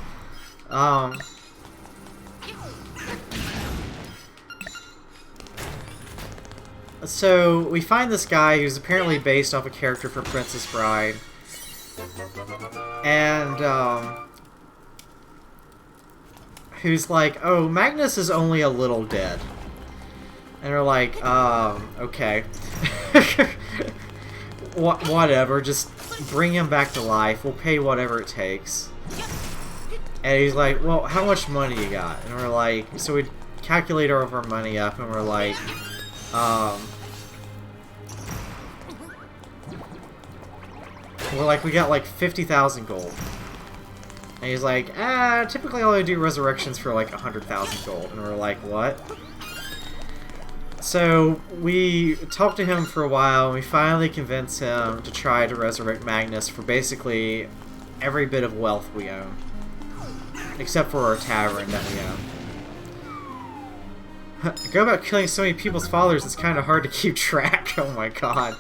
So we find this guy who's apparently based off a character from Princess Bride, and who's like, "Oh, Magnus is only a little dead," and we're like, okay, whatever, just bring him back to life. We'll pay whatever it takes. And he's like, "Well, how much money you got?" And we're like, so we calculate all of our money up, and we're like, we got like 50,000 gold. And he's like, typically I only do resurrections for like 100,000 gold. And we're like, what? So we talked to him for a while, and we finally convinced him to try to resurrect Magnus for basically every bit of wealth we own. Except for our tavern that we own. Go about killing so many people's fathers, it's kind of hard to keep track. Oh my god.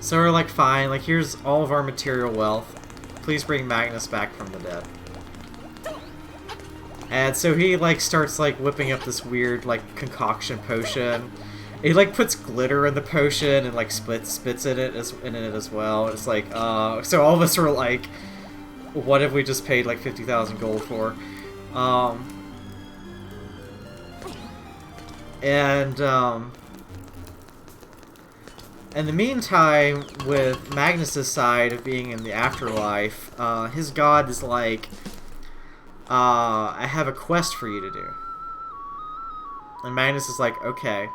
So we're like, fine, like here's all of our material wealth. Please bring Magnus back from the dead. And so he like starts like whipping up this weird like concoction potion. He like puts glitter in the potion and like spits in it as well. It's like, so all of us were like, what have we just paid like 50,000 gold for? In the meantime, with Magnus's side of being in the afterlife, his god is like, I have a quest for you to do. And Magnus is like, okay.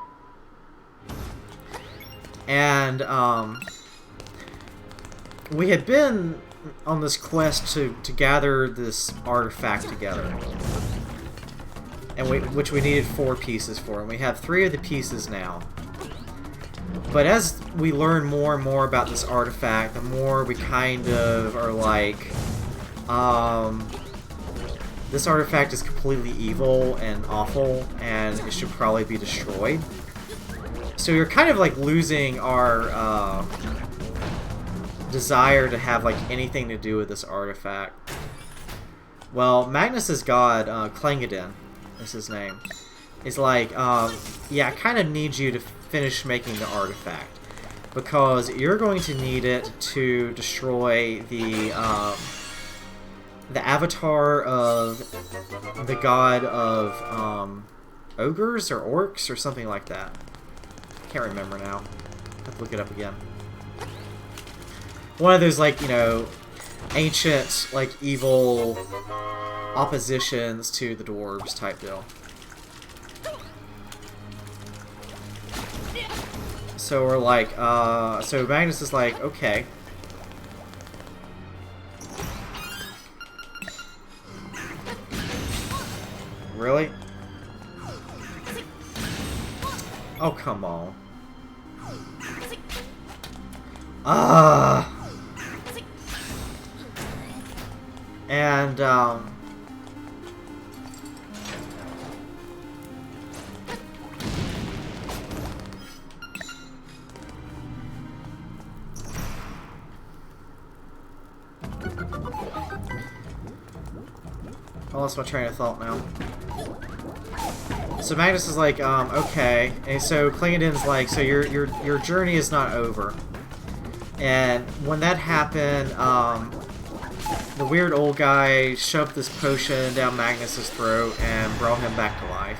And, we had been on this quest to gather this artifact together. And which we needed 4 pieces for, and we have 3 of the pieces now. But as we learn more and more about this artifact, the more we kind of are like, this artifact is completely evil and awful, and it should probably be destroyed. So you're kind of like losing our desire to have like anything to do with this artifact. Well, Magnus's god, Clangadin is his name, is like, yeah, I kind of need you to finish making the artifact, because you're going to need it to destroy the avatar of the god of ogres or orcs or something like that. Can't remember now. I have to look it up again. One of those, like, you know, ancient, like, evil oppositions to the dwarves type deal. So we're like, so Magnus is like, okay. Really? Oh, come on. And, I lost my train of thought now. So Magnus is like, okay. And so Klingonen's like, so your journey is not over. And when that happened, the weird old guy shoved this potion down Magnus's throat and brought him back to life.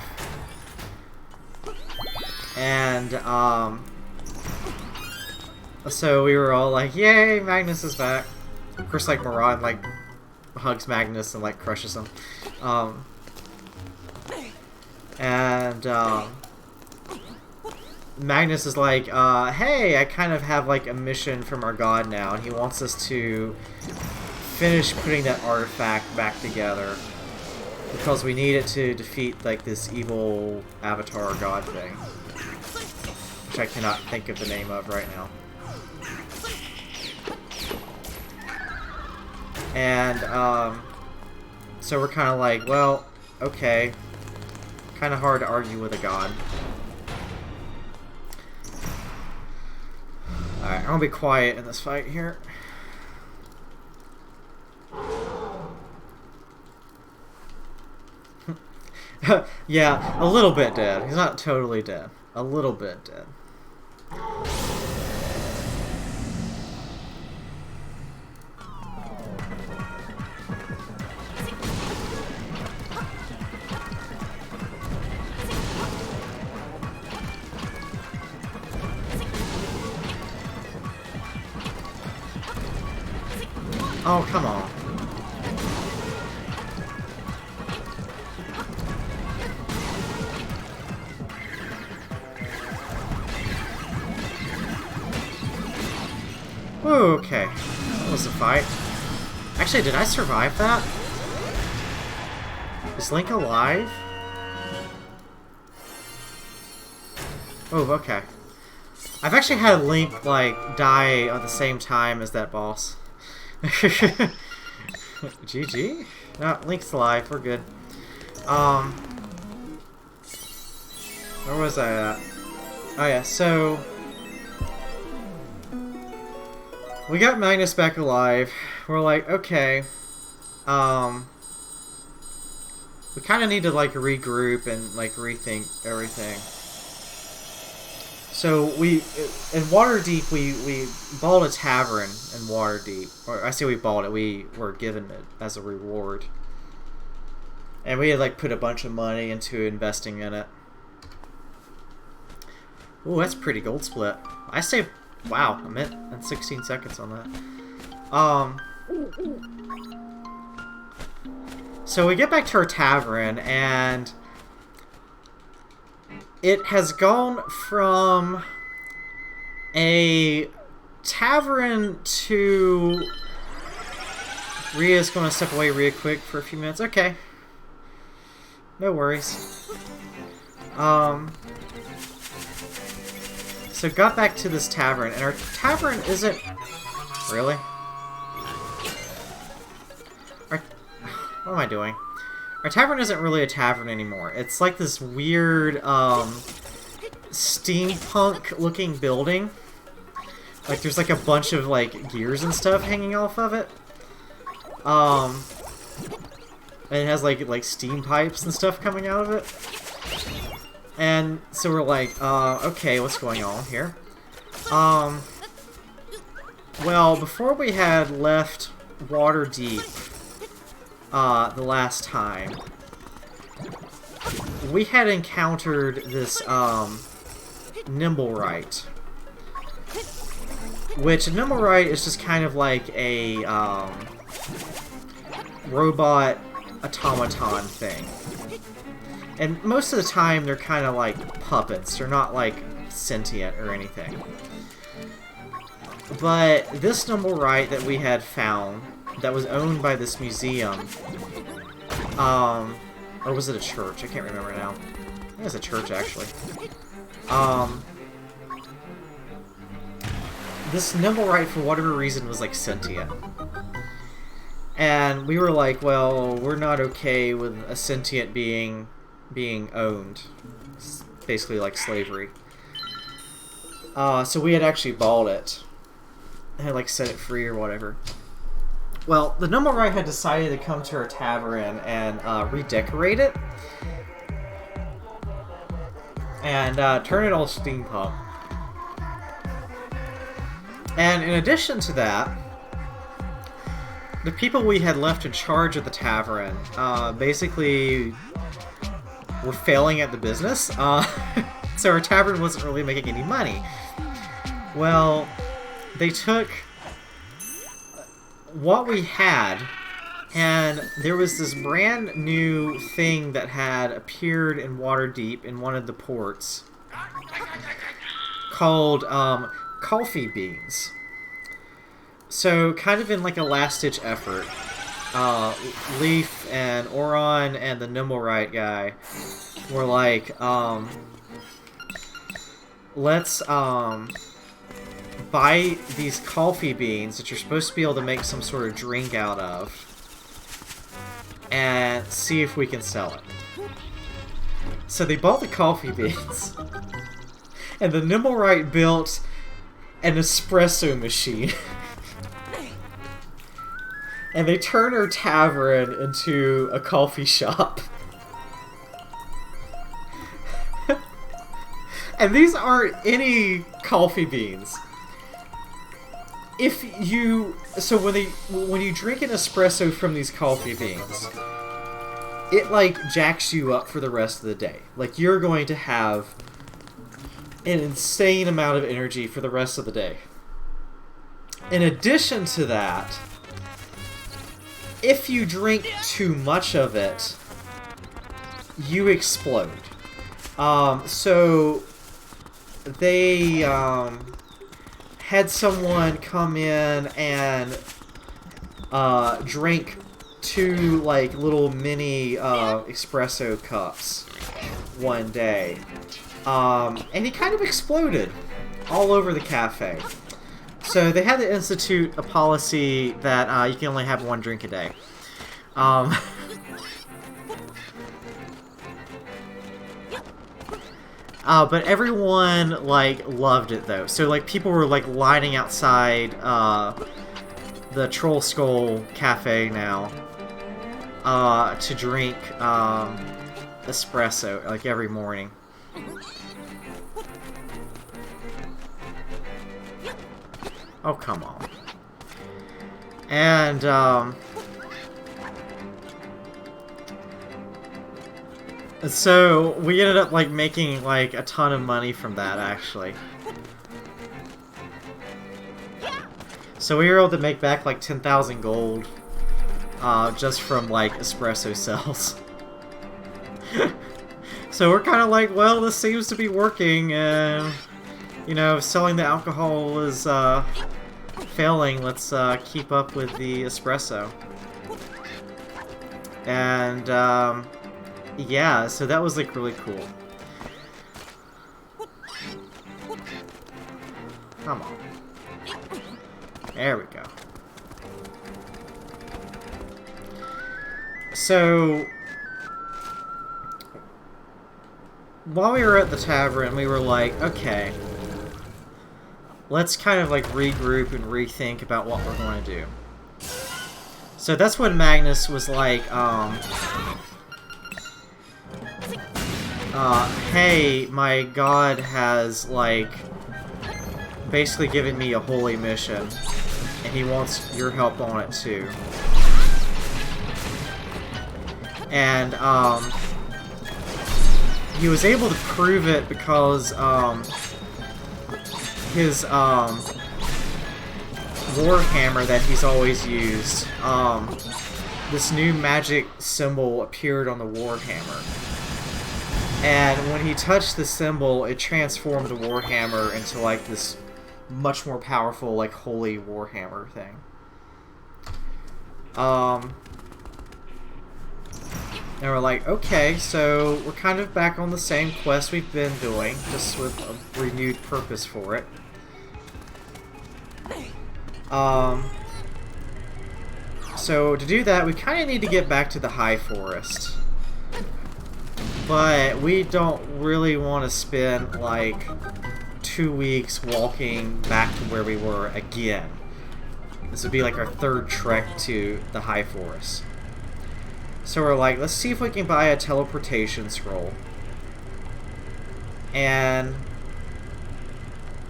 And, so we were all like, yay, Magnus is back. Of course, like, Moran, like, hugs Magnus and, like, crushes him. Magnus is like, hey, I kind of have, like, a mission from our god now, and he wants us to finish putting that artifact back together. Because we need it to defeat, like, this evil avatar god thing. Which I cannot think of the name of right now. And, so we're kind of like, well, okay. Kind of hard to argue with a god. Alright, I'm gonna be quiet in this fight here. Yeah, a little bit dead. He's not totally dead. A little bit dead. Oh, come on. Okay. That was a fight. Actually, did I survive that? Is Link alive? Oh, okay. I've actually had Link, like, die at the same time as that boss. GG? No, Link's alive. We're good. Where was I at? Oh yeah, so we got Magnus back alive. We're like, okay, we kind of need to like regroup and like rethink everything. So we, in Waterdeep, we bought a tavern in Waterdeep. Or I say we bought it, we were given it as a reward. And we had like put a bunch of money into investing in it. Ooh, that's pretty gold split. I saved, wow, I'm at 16 seconds on that. So we get back to our tavern, and it has gone from a tavern to... Rhea's going to step away real quick for a few minutes. Okay. No worries. So got back to this tavern, and our tavern isn't... Really? What am I doing? Our tavern isn't really a tavern anymore. It's like this weird, steampunk-looking building. Like, there's like a bunch of, like, gears and stuff hanging off of it. And it has, like steam pipes and stuff coming out of it. And so we're like, okay, what's going on here? Well, before we had left Waterdeep, the last time, we had encountered this, Nimblewright. Which, a Nimblewright is just kind of like a, robot automaton thing. And most of the time, they're kind of like puppets. They're not, like, sentient or anything. But this Nimblewright that we had found, that was owned by this museum, or was it a church? I can't remember now. I think it's a church, actually. This Nimblewright, for whatever reason, was, like, sentient. And we were like, well, we're not okay with a sentient being owned. It's basically like slavery. So we had actually bought it. And had like set it free or whatever. Well, the Nummelreich had decided to come to our tavern and redecorate it. And turn it all steampunk. And in addition to that, the people we had left in charge of the tavern basically were failing at the business. So our tavern wasn't really making any money. Well, they took what we had, and there was this brand new thing that had appeared in Waterdeep in one of the ports called coffee beans. So, kind of in like a last-ditch effort, Leaf and Oron and the Nimblewright guy were like, let's buy these coffee beans that you're supposed to be able to make some sort of drink out of and see if we can sell it. So they bought the coffee beans and the Nimblewright built an espresso machine. And they turn our tavern into a coffee shop. And these aren't any coffee beans. So when you drink an espresso from these coffee beans, it like jacks you up for the rest of the day. Like you're going to have an insane amount of energy for the rest of the day. In addition to that, if you drink too much of it, you explode. So they had someone come in and drink 2 like little mini espresso cups one day, and he kind of exploded all over the cafe. So they had to institute a policy that you can only have 1 drink a day. But everyone like loved it though. So like people were like lining outside the Troll Skull Cafe now to drink espresso like every morning. Oh, come on. And, so we ended up, like, making, like, a ton of money from that, actually. So we were able to make back, like, 10,000 gold, just from, like, espresso sales. So we're kind of like, well, this seems to be working, and, you know, selling the alcohol is, failing. Let's, keep up with the espresso. And, yeah, so that was, like, really cool. Come on. There we go. So, while we were at the tavern, we were like, okay, let's kind of, like, regroup and rethink about what we're going to do. So that's when Magnus was like, hey, my god has, like, basically given me a holy mission, and he wants your help on it too. And, he was able to prove it because, his, Warhammer that he's always used, this new magic symbol appeared on the Warhammer. And when he touched the symbol, it transformed the Warhammer into, like, this much more powerful, like, holy Warhammer thing. And we're like, okay, so we're kind of back on the same quest we've been doing, just with a renewed purpose for it. So to do that, we kind of need to get back to the high forest. But we don't really want to spend like 2 weeks walking back to where we were again. This would be like our third trek to the high forest. So we're like, let's see if we can buy a teleportation scroll. And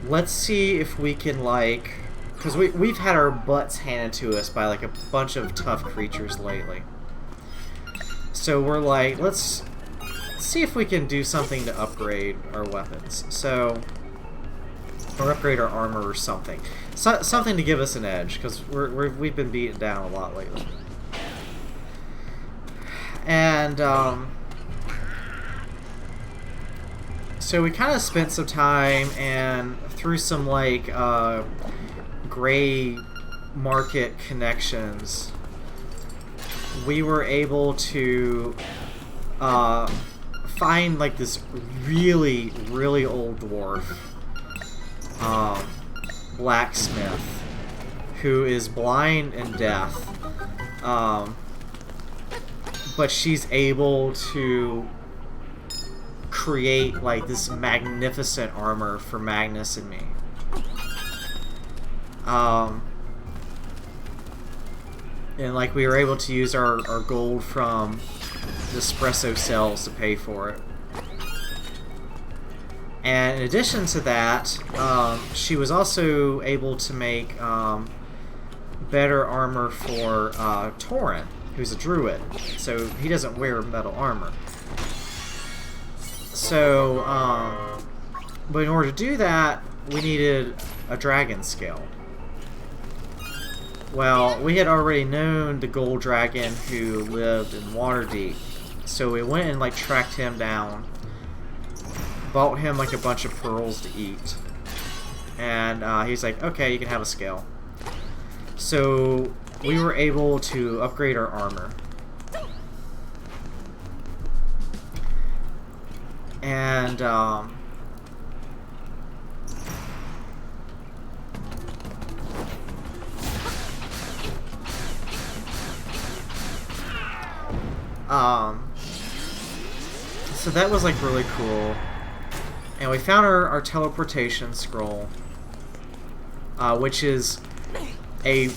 let's see if we can, like, because we've had our butts handed to us by like a bunch of tough creatures lately. So we're like, let's see if we can do something to upgrade our weapons. So, or upgrade our armor or something. Something to give us an edge, because we've been beaten down a lot lately. And, so we kind of spent some time and through some, like, gray market connections, we were able to, find, like, this really, really old dwarf, blacksmith, who is blind and deaf, but she's able to create like this magnificent armor for Magnus and me. And like we were able to use our gold from the espresso cells to pay for it. And in addition to that, she was also able to make better armor for Torin, who's a druid, so he doesn't wear metal armor. So, but in order to do that, we needed a dragon scale. Well, we had already known the gold dragon who lived in Waterdeep, so we went and like tracked him down, bought him like a bunch of pearls to eat, and he's like, okay, you can have a scale. So we were able to upgrade our armor. And so that was like really cool. And we found our teleportation scroll, which is a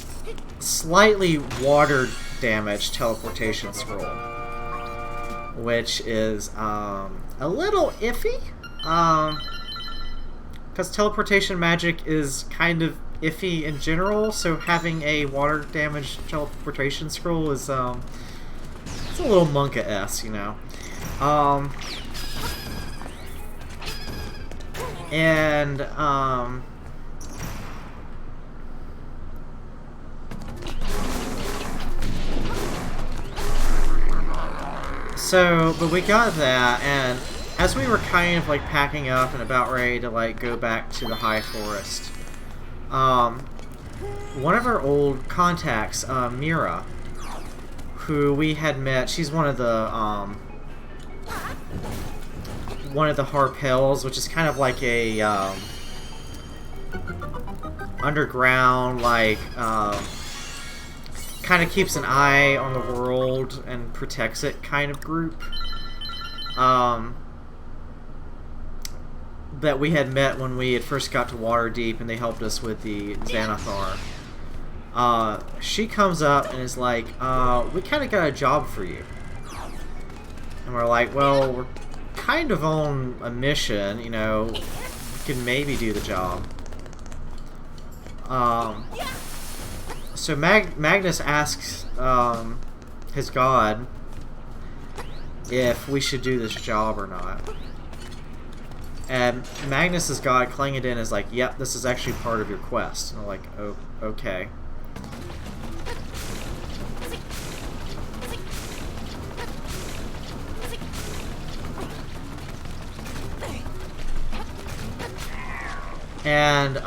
slightly water damaged teleportation scroll, which is a little iffy, because teleportation magic is kind of iffy in general, so having a water damaged teleportation scroll is it's a little Monka-esque, you know. So, but we got that, and as we were kind of like packing up and about ready to like go back to the high forest, one of our old contacts, Mira, who we had met, she's one of the Harpels, which is kind of like a underground, like kind of keeps an eye on the world and protects it kind of group, that we had met when we had first got to Waterdeep, and they helped us with the Xanathar. She comes up and is like, we kind of got a job for you. And we're like, well, we're kind of on a mission, you know, we can maybe do the job. So Magnus asks his god if we should do this job or not. And Magnus's god, Clangadin, is like, yep, this is actually part of your quest. And we're like, oh, okay. And,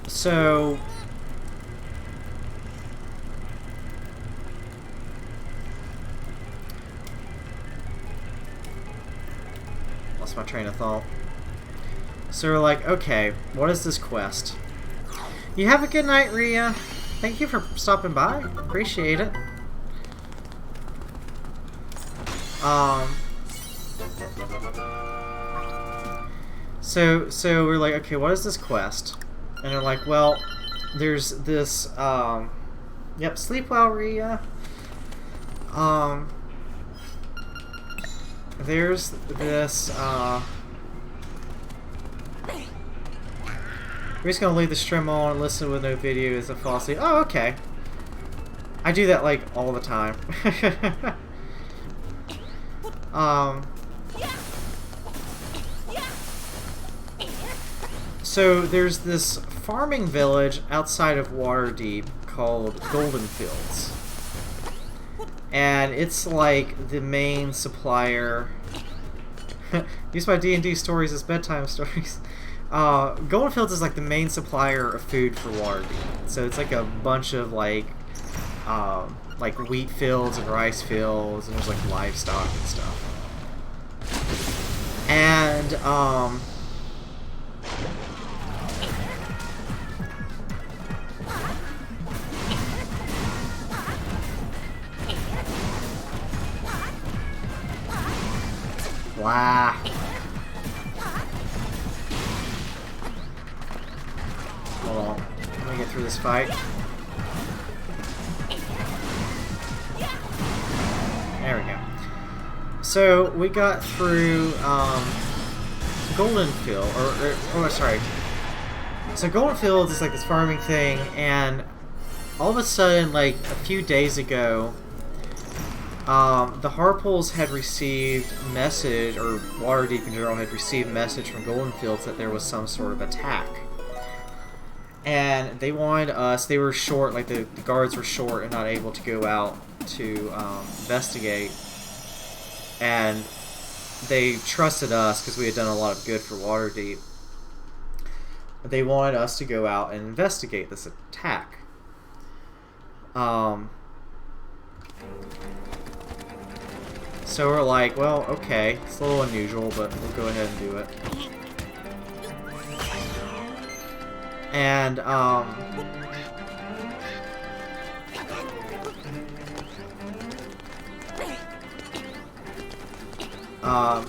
so lost my train of thought. So we're like, okay, what is this quest? You have a good night, Rhea. Thank you for stopping by. Appreciate it. So we're like, okay, what is this quest? And they're like, well, there's this, yep, sleep well, Rhea. There's this, we're just gonna leave the stream on and listen with no videos and fall asleep. Oh, okay. I do that, like, all the time. So there's this farming village outside of Waterdeep called Golden Fields. And it's like the main supplier. Use my D&D stories as bedtime stories. Golden Fields is like the main supplier of food for Waterdeep. So it's like a bunch of like wheat fields and rice fields, and there's like livestock and stuff. And blah. Hold on. Let me get through this fight. There we go. So we got through Golden Field, or sorry. So Golden Fields is like this farming thing, and all of a sudden, like a few days ago, the Harpools had received message, or Waterdeep in general had received message from Golden Fields that there was some sort of attack. And they wanted us, they were short, like the guards were short and not able to go out to investigate. And they trusted us because we had done a lot of good for Waterdeep. They wanted us to go out and investigate this attack. So we're like, well, okay, it's a little unusual, but we'll go ahead and do it. And,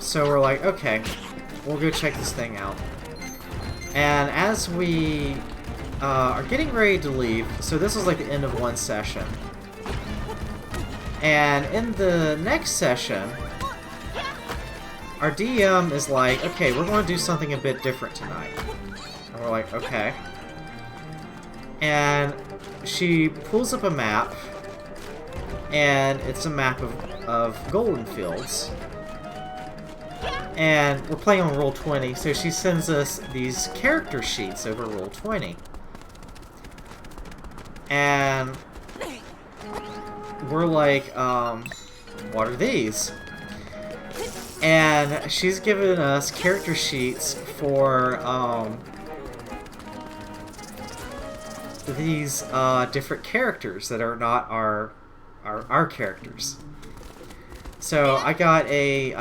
so we're like, okay, we'll go check this thing out. And as we are getting ready to leave, so this was like the end of one session. And in the next session, our DM is like, okay, we're going to do something a bit different tonight. And we're like, okay. And she pulls up a map, and it's a map of Golden Fields. And we're playing on Roll20, so she sends us these character sheets over Roll20. And we're like, what are these? And she's given us character sheets for these different characters that are not our characters. So I got a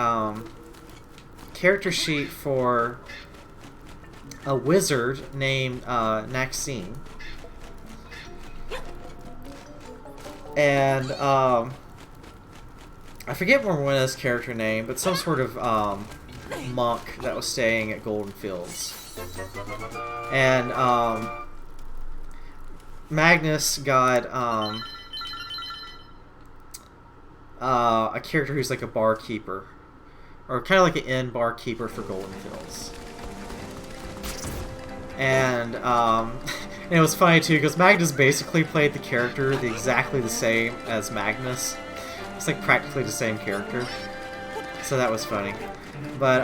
character sheet for a wizard named Naxine. And I forget Morwenna's character name, but some sort of monk that was staying at Golden Fields. And Magnus got a character who's like a barkeeper, or kind of like an inn barkeeper for Golden Fields. And and it was funny too because Magnus basically played the character exactly the same as Magnus. It's like practically the same character, so that was funny. But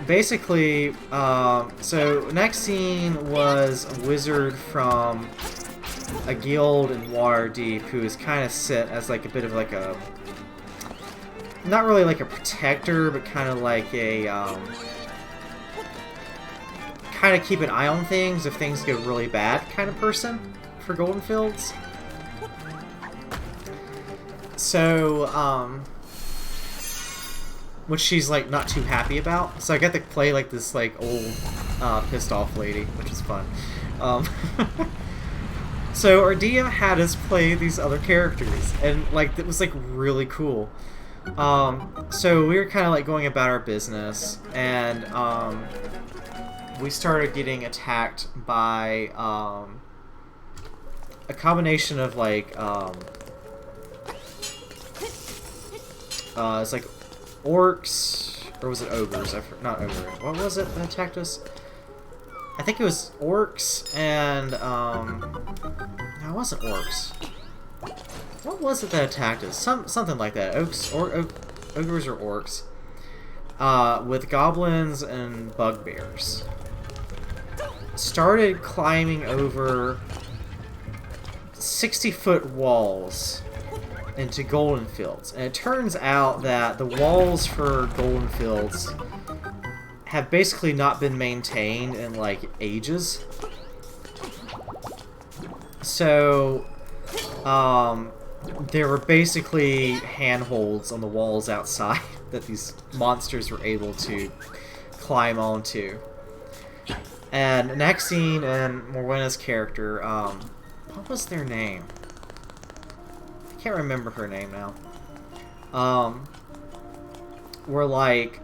basically, so Naxine was a wizard from a guild in Waterdeep who is kind of set as like a bit of like a, not really like a protector, but kind of like a kind of keep an eye on things if things go really bad kind of person for Golden Fields. So which she's like not too happy about. So I got to play like this like old pissed off lady, which is fun. Um, so our DM had us play these other characters, and like it was like really cool. So we were kind of like going about our business, and we started getting attacked by a combination of like it's like orcs, or was it ogres? Not ogre. What was it that attacked us? I think it was orcs and no, it wasn't orcs. What was it that attacked us? Something like that. Ogres or orcs. With goblins and bugbears. Started climbing over 60-foot walls into Golden Fields. And it turns out that the walls for Golden Fields have basically not been maintained in like ages. So there were basically handholds on the walls outside that these monsters were able to climb onto. And Nexine and Morwenna's character, what was their name? I can't remember her name now. We're like,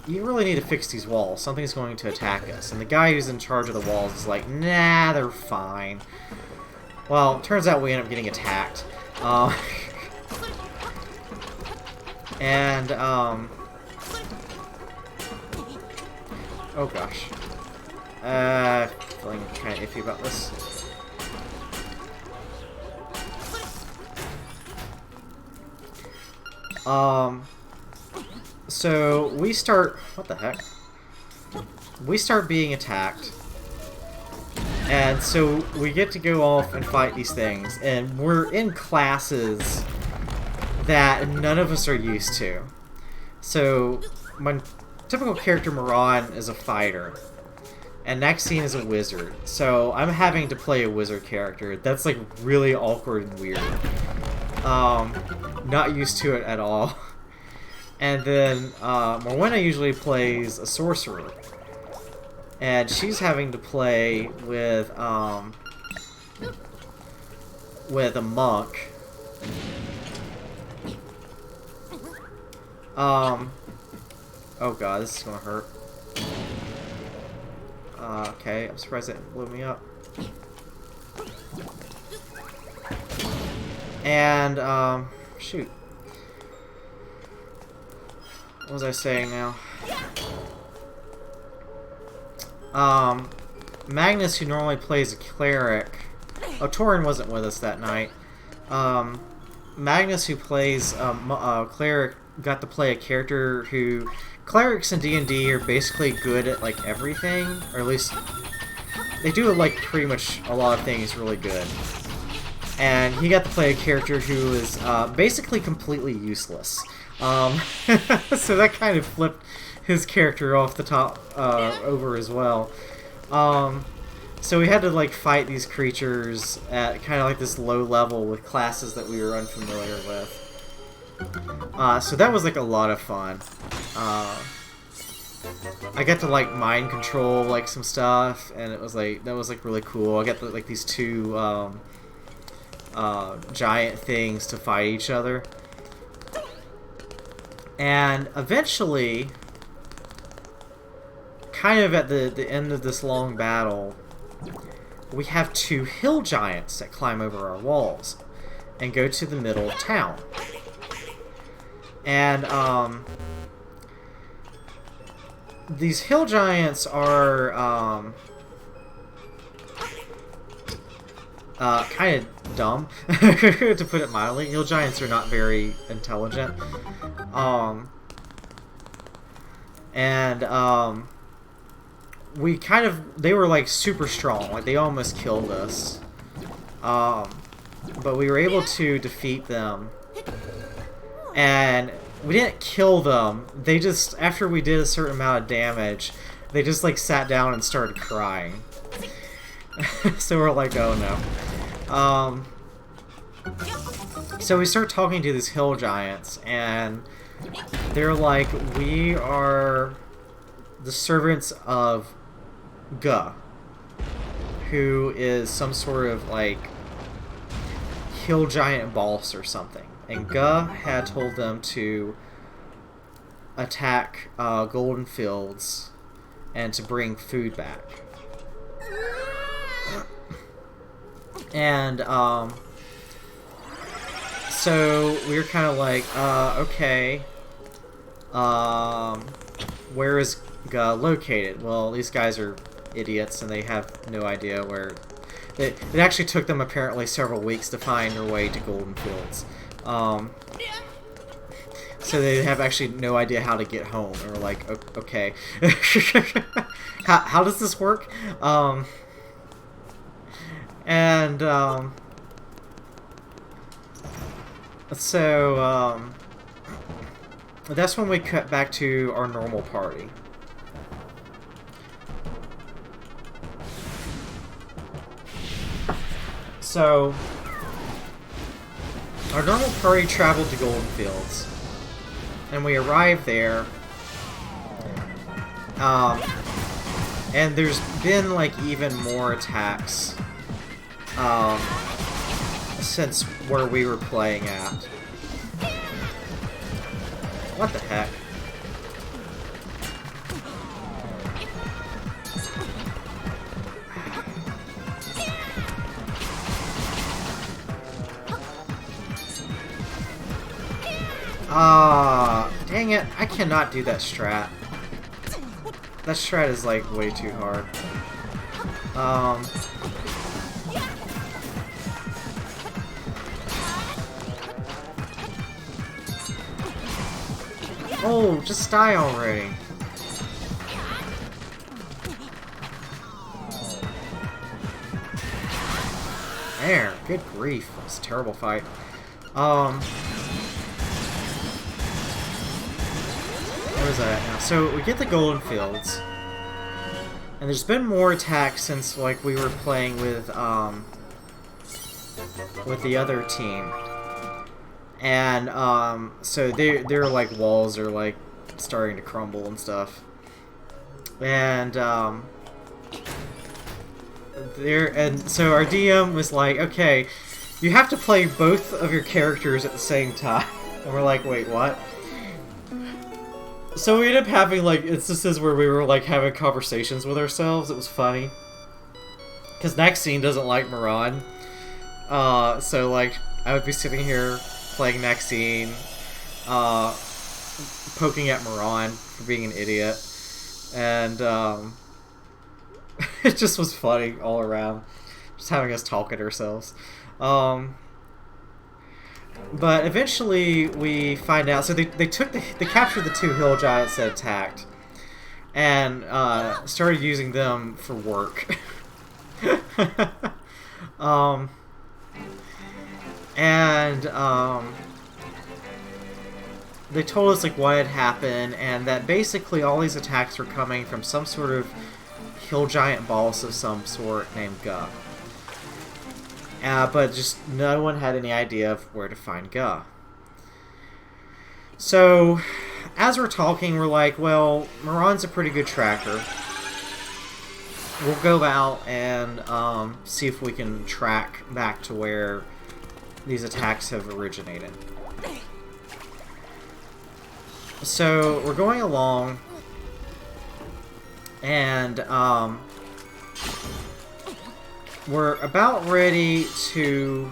you really need to fix these walls. Something's going to attack us. And the guy who's in charge of the walls is like, nah, they're fine. Well, turns out we end up getting attacked. And, oh gosh. Feeling kind of iffy about this. So we start, what the heck? We start being attacked. And so we get to go off and fight these things, and we're in classes that none of us are used to. So my typical character, Moran, is a fighter, and Nexine is a wizard. So I'm having to play a wizard character. That's like really awkward and weird. Not used to it at all. And then Morwenna usually plays a sorcerer. And she's having to play with a monk. Oh god, this is gonna hurt. Okay, I'm surprised it blew me up. And shoot. What was I saying now? Magnus, who normally plays a cleric... Oh, Torin wasn't with us that night. Magnus, who plays cleric, got to play a character who... Clerics in D&D are basically good at, like, everything. Or at least... They do, like, pretty much a lot of things really good. And he got to play a character who is basically completely useless. So that kind of flipped his character off the top over as well. So we had to like fight these creatures at kind of like this low level with classes that we were unfamiliar with. So that was like a lot of fun. I got to like mind control like some stuff, and it was like that was like really cool. I got like these two giant things to fight each other. And eventually, kind of at the end of this long battle, we have two hill giants that climb over our walls and go to the middle of town. And these hill giants are kind of dumb, to put it mildly. Hill giants are not very intelligent. We kind of, they were like super strong, like they almost killed us. But we were able to defeat them. And we didn't kill them. They just, after we did a certain amount of damage, they just like sat down and started crying. So we're like, oh no. So we start talking to these hill giants, and They're like, we are the servants of Guh, who is some sort of like hill giant boss or something. And Guh had told them to attack Golden Fields and to bring food back. And so we were kind of like, okay, where is Guh located? Well, these guys are idiots and they have no idea where. It actually took them apparently several weeks to find their way to Golden Fields. So they have actually no idea how to get home. And we're like, okay, how does this work? So that's when we cut back to our normal party. So our normal party traveled to Golden Fields, and we arrived there. And there's been like even more attacks since where we were playing at. What the heck? Dang it, I cannot do that strat. That strat is like way too hard. Oh, just die already. There, good grief. It's a terrible fight. Where is that at now? So we get the Golden Fields, and there's been more attacks since like we were playing with the other team, and so their like walls are like starting to crumble and stuff, and so our DM was like, okay, you have to play both of your characters at the same time, and we're like, wait, what? So we ended up having, like, instances where we were, like, having conversations with ourselves. It was funny. Because Maxine doesn't like Moran. So, like, I would be sitting here playing Maxine, poking at Moran for being an idiot. And, it just was funny all around. Just having us talk at ourselves. But eventually we find out. So they captured the two hill giants that attacked, and started using them for work. They told us like what had happened, and that basically all these attacks were coming from some sort of hill giant boss of some sort named Guh. But just no one had any idea of where to find Guh. So, as we're talking, we're like, well, Moran's a pretty good tracker. We'll go out and see if we can track back to where these attacks have originated. So, we're going along, and we're about ready to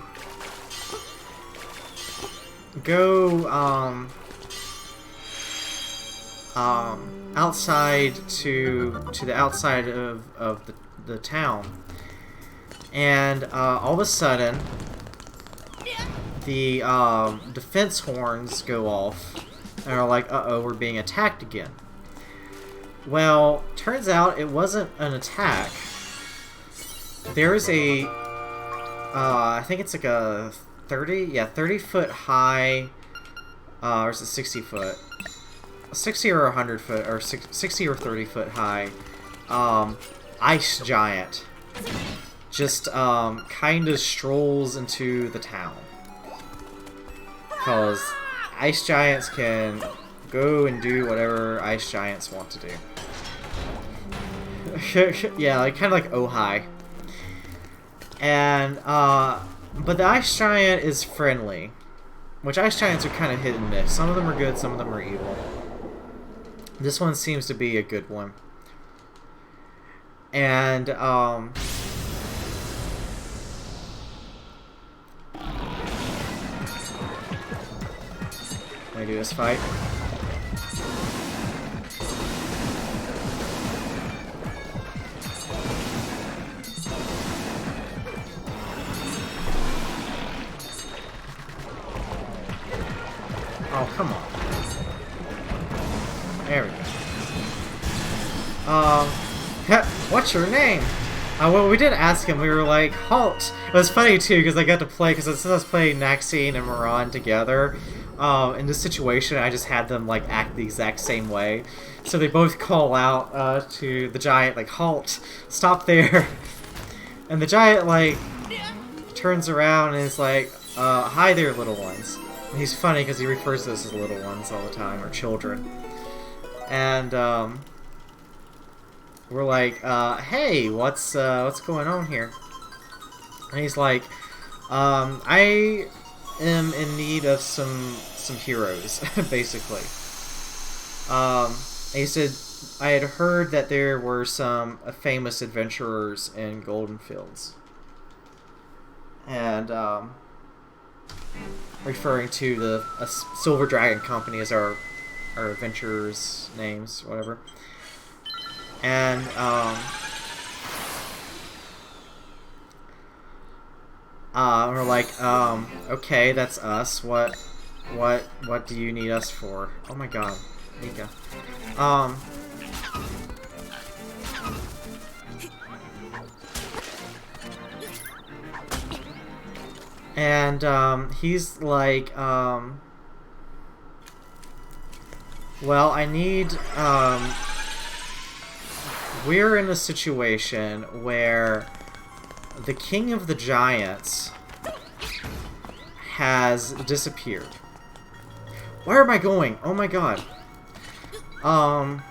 go outside to the outside of the town, and all of a sudden the defense horns go off and are like, uh-oh, we're being attacked again. Well, turns out it wasn't an attack. There's a, I think it's like a 30 foot high, or is it 60 foot? 60 or 100 foot, or 60 or 30 foot high, ice giant just, kind of strolls into the town. Because ice giants can go and do whatever ice giants want to do. Yeah, like kind of like Ojai. And but the ice giant is friendly, which ice giants are kind of hit and miss. Some of them are good, some of them are evil. This one seems to be a good one. And can I do this fight? Oh, come on. There we go. What's your name? Well, we did ask him. We were like, halt! It was funny, too, because I got to play, because since I was playing Maxine and Moran together, in this situation, I just had them, like, act the exact same way. So they both call out to the giant, like, halt! Stop there! And the giant, like, turns around and is like, hi there, little ones. And he's funny because he refers to us as little ones all the time, or children. And, we're like, hey, what's going on here? And he's like, I am in need of some heroes, basically. And he said, I had heard that there were some famous adventurers in Golden Fields. And, referring to the Silver Dragon Company as our adventurers' names, whatever. And we're like, okay, that's us. What do you need us for? Oh my God, Mika. And he's like, well, I need, we're in a situation where the King of the Giants has disappeared. Where am I going? Oh my God. And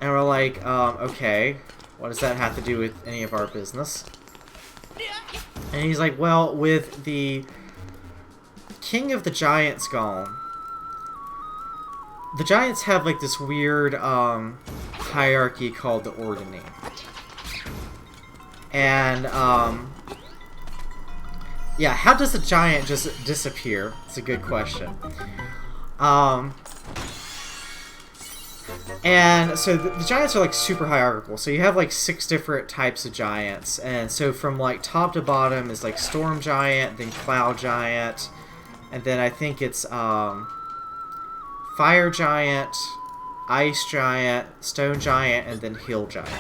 we're like, okay, what does that have to do with any of our business? And he's like, well, with the King of the Giants gone, the Giants have like this weird hierarchy called the Ordaining. And yeah, how does a giant just disappear? It's a good question. And so the giants are like super hierarchical. So you have like 6 different types of giants. And so from like top to bottom is like Storm Giant, then Cloud Giant, and then I think it's Fire Giant, Ice Giant, Stone Giant, and then Hill Giant.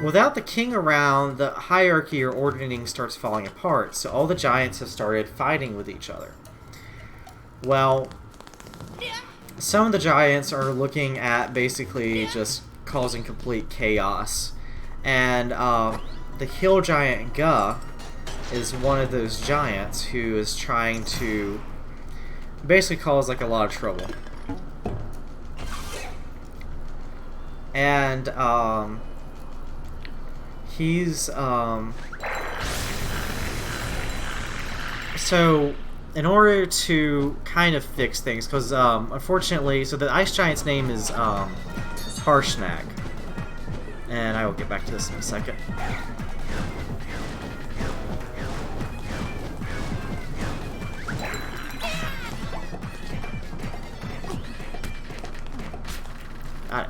Without the king around, the hierarchy or ordaining starts falling apart, so all the giants have started fighting with each other. Well, some of the giants are looking at basically just causing complete chaos, and the hill giant Ga is one of those giants who is trying to basically cause like a lot of trouble. And he's so in order to kind of fix things, because unfortunately, so the ice giant's name is Harshnag, and I will get back to this in a second. Alright.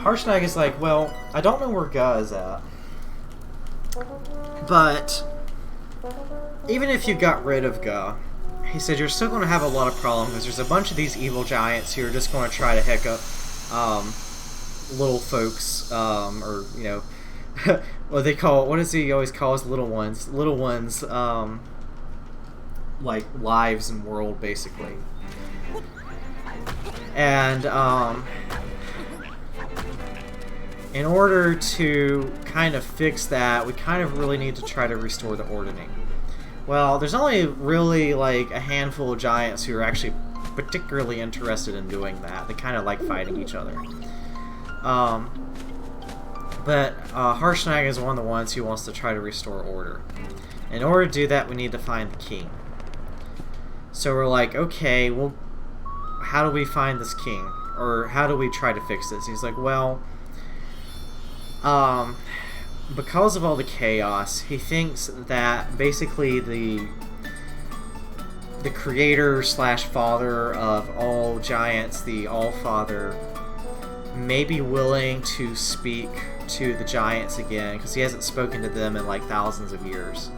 Harshnag is like, well, I don't know where Ga is at, but even if you got rid of Ga, he said you're still going to have a lot of problems because there's a bunch of these evil giants who are just going to try to heck up little folks, or, you know, what they call, what does he always call his little ones? Little ones, like lives and world, basically. And in order to kind of fix that, we kind of really need to try to restore the ordering. Well, there's only really like a handful of giants who are actually particularly interested in doing that. They kind of like fighting each other. But Harshnag is one of the ones who wants to try to restore order. In order to do that, we need to find the king. So we're like, okay, well, how do we find this king? Or how do we try to fix this? He's like, well, because of all the chaos, he thinks that basically the creator slash father of all giants, the All-Father, may be willing to speak to the giants again, because he hasn't spoken to them in like thousands of years,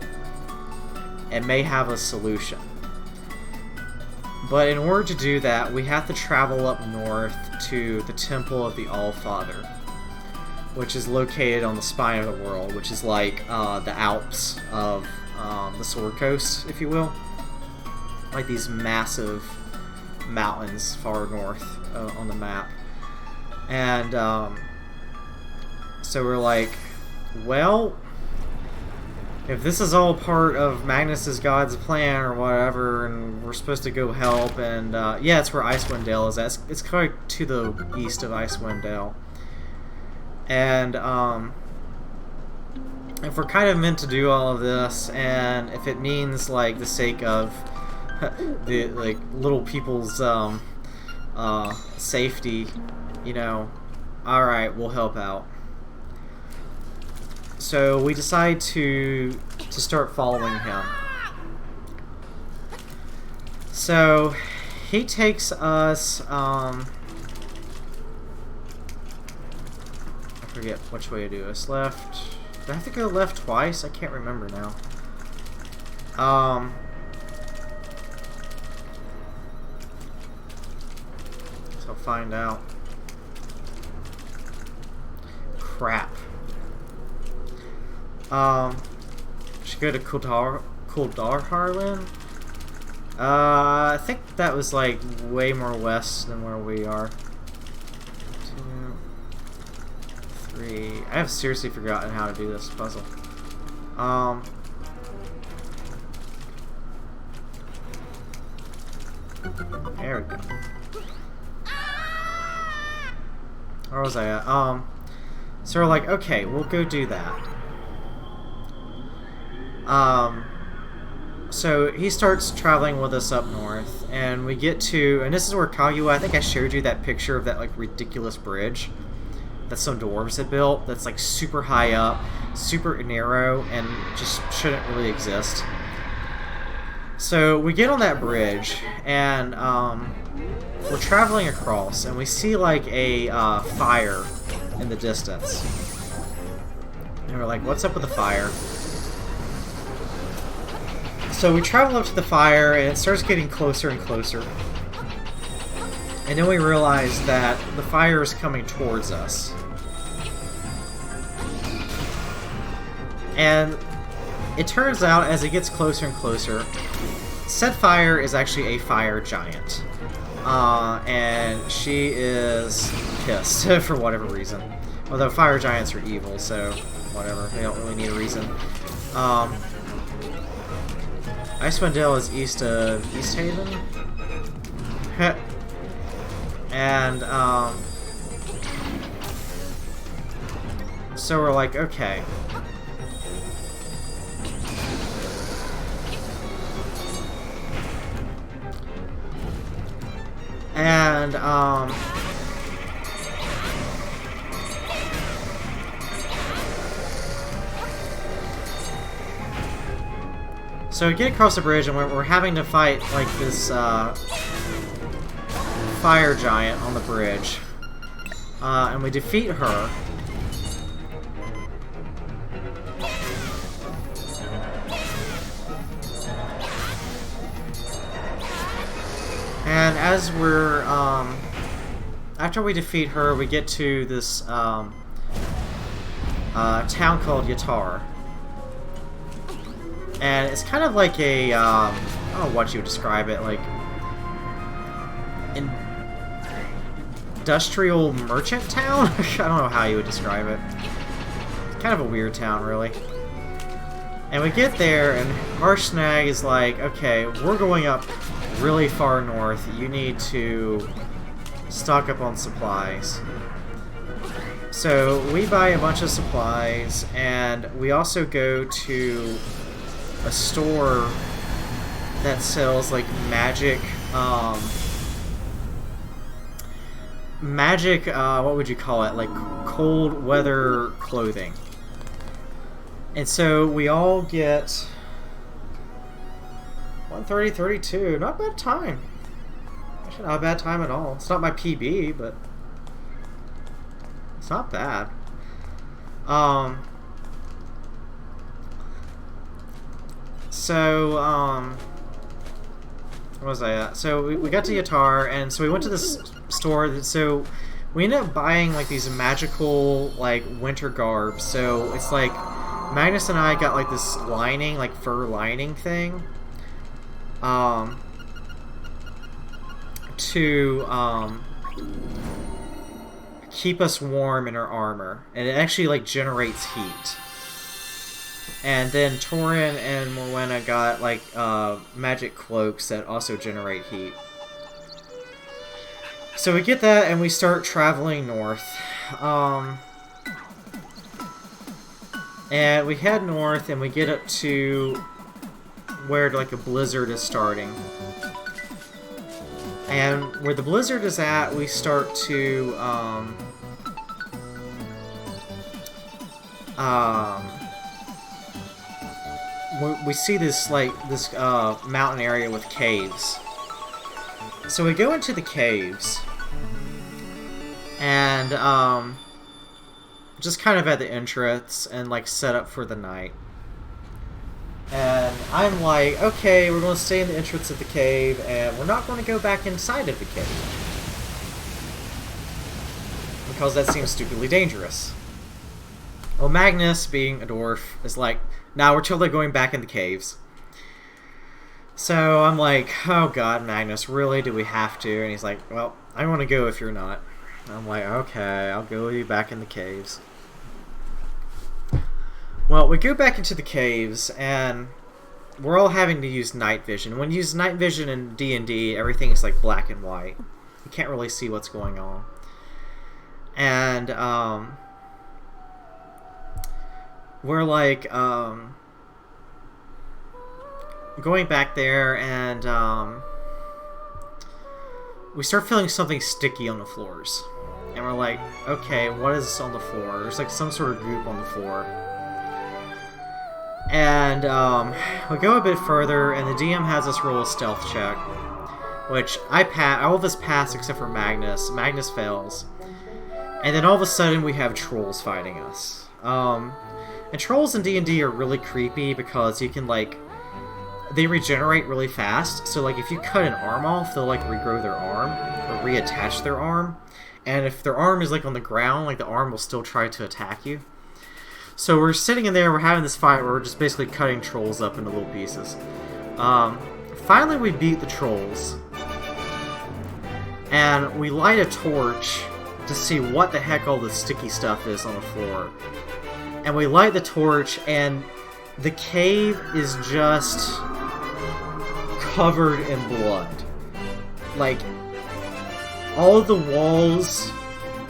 and may have a solution. But in order to do that, we have to travel up north to the Temple of the All-Father, which is located on the spine of the world, which is like the Alps of the Sword Coast, if you will. Like these massive mountains far north on the map. And so we're like, well, if this is all part of Magnus's God's plan or whatever, and we're supposed to go help, and yeah, it's where Icewind Dale is at. It's kind of to the east of Icewind Dale. And if we're kind of meant to do all of this, and if it means like the sake of the like little people's safety, you know, all right, we'll help out. So we decide to start following him. So he takes us. I forget which way to do this. Left. Did I have to go left twice? I can't remember now. So I'll find out. Crap. Should go to Kuldar Harlan. I think that was like way more west than where we are. 2, 3. I have seriously forgotten how to do this puzzle. There we go. Where was I at? So we're like, okay, we'll go do that. So he starts traveling with us up north, and we get to, and this is where Kaguya, I think I showed you that picture of that like ridiculous bridge that some dwarves had built that's like super high up, super narrow, and just shouldn't really exist. So we get on that bridge, and we're traveling across, and we see like a fire in the distance. And we're like, what's up with the fire? So we travel up to the fire, and it starts getting closer and closer. And then we realize that the fire is coming towards us. And it turns out, as it gets closer and closer, said fire is actually a fire giant. And she is pissed for whatever reason. Although fire giants are evil, so whatever. They don't really need a reason. Icewind Dale is east of East Haven. And, so we're like, okay. And, so we get across the bridge, and we're having to fight like this fire giant on the bridge, and we defeat her. And as we're after we defeat her, we get to this town called Yatar. And it's kind of like a, I don't know what you would describe it, like, industrial merchant town? I don't know how you would describe it. It's kind of a weird town, really. And we get there, and Harshnag is like, okay, we're going up really far north. You need to stock up on supplies. So we buy a bunch of supplies, and we also go to a store that sells like magic, what would you call it? Like cold weather clothing. And so we all get 130.32. Not a bad time. Actually, not a bad time at all. It's not my PB, but it's not bad. Where was I at? So we got to Yatar, and so we went to this store. So we ended up buying like these magical like winter garbs. So it's like Magnus and I got like this lining, like fur lining thing, to keep us warm in our armor, and it actually like generates heat. And then Torin and Morwenna got like magic cloaks that also generate heat. So we get that, and we start traveling north. And we head north, and we get up to where like a blizzard is starting. And where the blizzard is at, we start to we see this like this mountain area with caves. So we go into the caves, and just kind of at the entrance and like set up for the night. And I'm like, okay, we're going to stay in the entrance of the cave, and we're not going to go back inside of the cave, because that seems stupidly dangerous. Well, Magnus, being a dwarf, is like, nah, we're totally going back in the caves. So I'm like, oh god, Magnus, really, do we have to? And he's like, well, I want to go if you're not. And I'm like, okay, I'll go with you back in the caves. Well, we go back into the caves, and we're all having to use night vision. When you use night vision in D&D, everything is like black and white. You can't really see what's going on. And we're like going back there, and we start feeling something sticky on the floors. And we're like, okay, what is on the floor? There's like some sort of goop on the floor. And we go a bit further, and the DM has us roll a stealth check, which all of us pass except for Magnus. Magnus fails. And then all of a sudden we have trolls fighting us. And trolls in D&D are really creepy because you can like, they regenerate really fast. So like if you cut an arm off, they'll like regrow their arm or reattach their arm. And if their arm is like on the ground, like the arm will still try to attack you. So we're sitting in there, we're having this fight where we're just basically cutting trolls up into little pieces. Finally we beat the trolls. And we light a torch to see what the heck all this sticky stuff is on the floor. And we light the torch, and the cave is just covered in blood. Like, all of the walls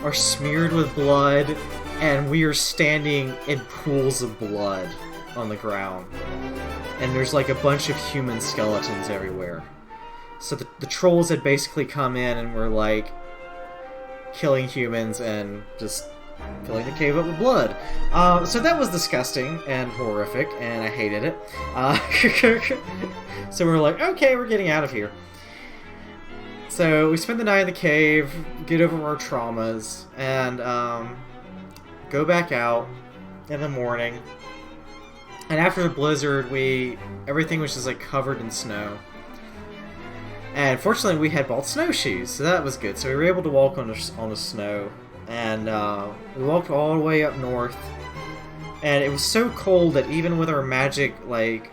are smeared with blood, and we are standing in pools of blood on the ground. And there's like a bunch of human skeletons everywhere. So the trolls had basically come in and were like killing humans and just filling the cave up with blood. So that was disgusting and horrific, and I hated it. So we're like, okay, we're getting out of here. So we spend the night in the cave, get over our traumas, and go back out in the morning. And after the blizzard, everything was just like covered in snow. And fortunately, we had bought snowshoes, so that was good. So we were able to walk on the snow. And we walked all the way up north And it was so cold that even with our magic, like,